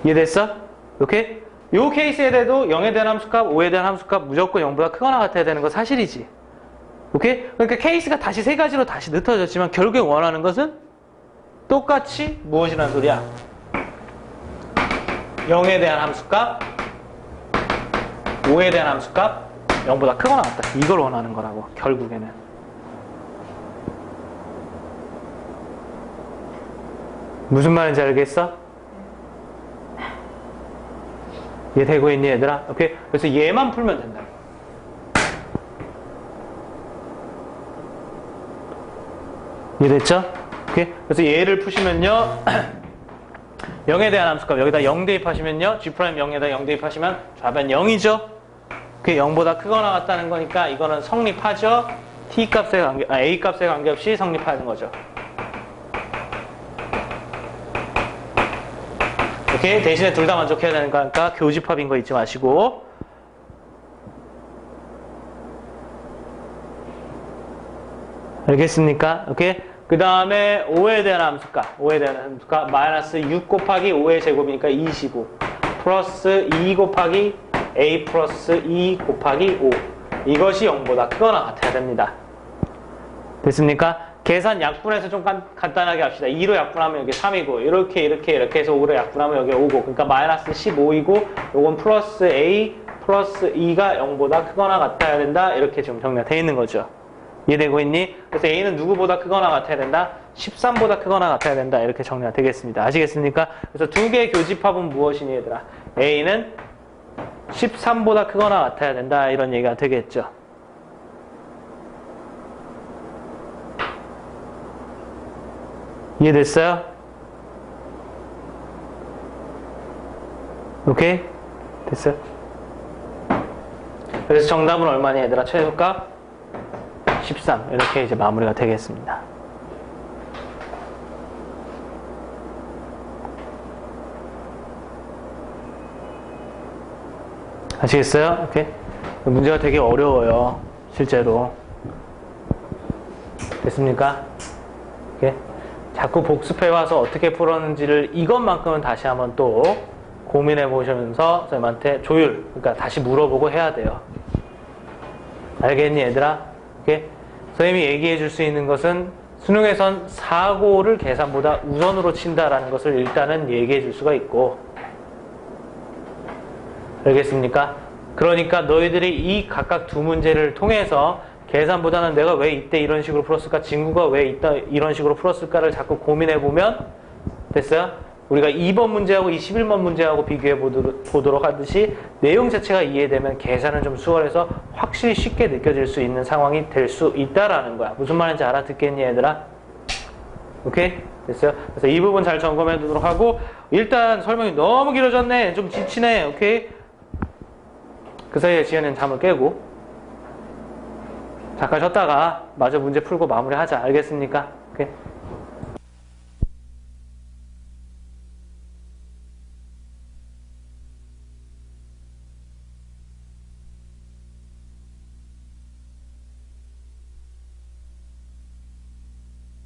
이해됐어? 오케이? 이 케이스에 대해도 0에 대한 함수값, 5에 대한 함수값 무조건 0보다 크거나 같아야 되는 거 사실이지. 오케이? 그러니까 케이스가 다시 세 가지로 다시 늦어졌지만 결국에 원하는 것은 똑같이 무엇이라는 소리야? 0에 대한 함수값, 5에 대한 함수값 0보다 크거나 같다. 이걸 원하는 거라고 결국에는. 무슨 말인지 알겠어? 이해되고 있니 얘들아? 오케이? 그래서 얘만 풀면 된다. 이해됐죠? 오케이? 그래서 얘를 푸시면요 0에 대한 함수값 여기다 0 대입하시면요 G' 0에다 0 대입하시면 좌변 0이죠? 그게 0보다 크거나 같다는 거니까 이거는 성립하죠? A 값에 관계없이 성립하는 거죠. 오케이? 대신에 둘 다 만족해야 되는 거니까 교집합인 거 잊지 마시고. 알겠습니까? 오케이? 그 다음에 5에 대한 함수값. 5에 대한 함수값 마이너스 6 곱하기 5의 제곱이니까 25 플러스 2 곱하기 A 플러스 2 곱하기 5 이것이 0보다 크거나 같아야 됩니다. 됐습니까? 계산 약분해서 좀 간단하게 합시다. 2로 약분하면 여기 3이고 이렇게 해서 5로 약분하면 여기 5고 그러니까 마이너스 15이고 요건 플러스 A 플러스 2가 0보다 크거나 같아야 된다. 이렇게 지금 정리가 되어 있는 거죠. 이해되고 있니? 그래서 A는 누구보다 크거나 같아야 된다? 13보다 크거나 같아야 된다. 이렇게 정리가 되겠습니다. 아시겠습니까? 그래서 두 개의 교집합은 무엇이니 얘들아? A는 13보다 크거나 같아야 된다. 이런 얘기가 되겠죠. 이해됐어요? 오케이? 됐어요? 그래서 정답은 얼마니 얘들아? 최소값 13 이렇게 이제 마무리가 되겠습니다. 아시겠어요? 오케이? 문제가 되게 어려워요. 실제로. 됐습니까? 오케이? 자꾸 복습해와서 어떻게 풀었는지를 이것만큼은 다시 한번 또 고민해 보시면서 선생님한테 조율, 그러니까 다시 물어보고 해야 돼요. 알겠니 얘들아? 오케이? 선생님이 얘기해 줄 수 있는 것은 수능에선 사고를 계산보다 우선으로 친다라는 것을 일단은 얘기해 줄 수가 있고, 알겠습니까? 그러니까 너희들이 이 각각 두 문제를 통해서 계산보다는 내가 왜 이때 이런 식으로 풀었을까, 친구가 왜 이때 이런 식으로 풀었을까를 자꾸 고민해 보면 됐어요? 우리가 2번 문제하고 21번 문제하고 비교해 보도록 하듯이 내용 자체가 이해되면 계산은 좀 수월해서 확실히 쉽게 느껴질 수 있는 상황이 될 수 있다라는 거야. 무슨 말인지 알아듣겠니 얘들아? 오케이? 됐어요? 그래서 이 부분 잘 점검해 두도록 하고, 일단 설명이 너무 길어졌네. 좀 지치네. 오케이? 그 사이에 지연이는 잠을 깨고 잠깐 쉬었다가 마저 문제 풀고 마무리하자. 알겠습니까?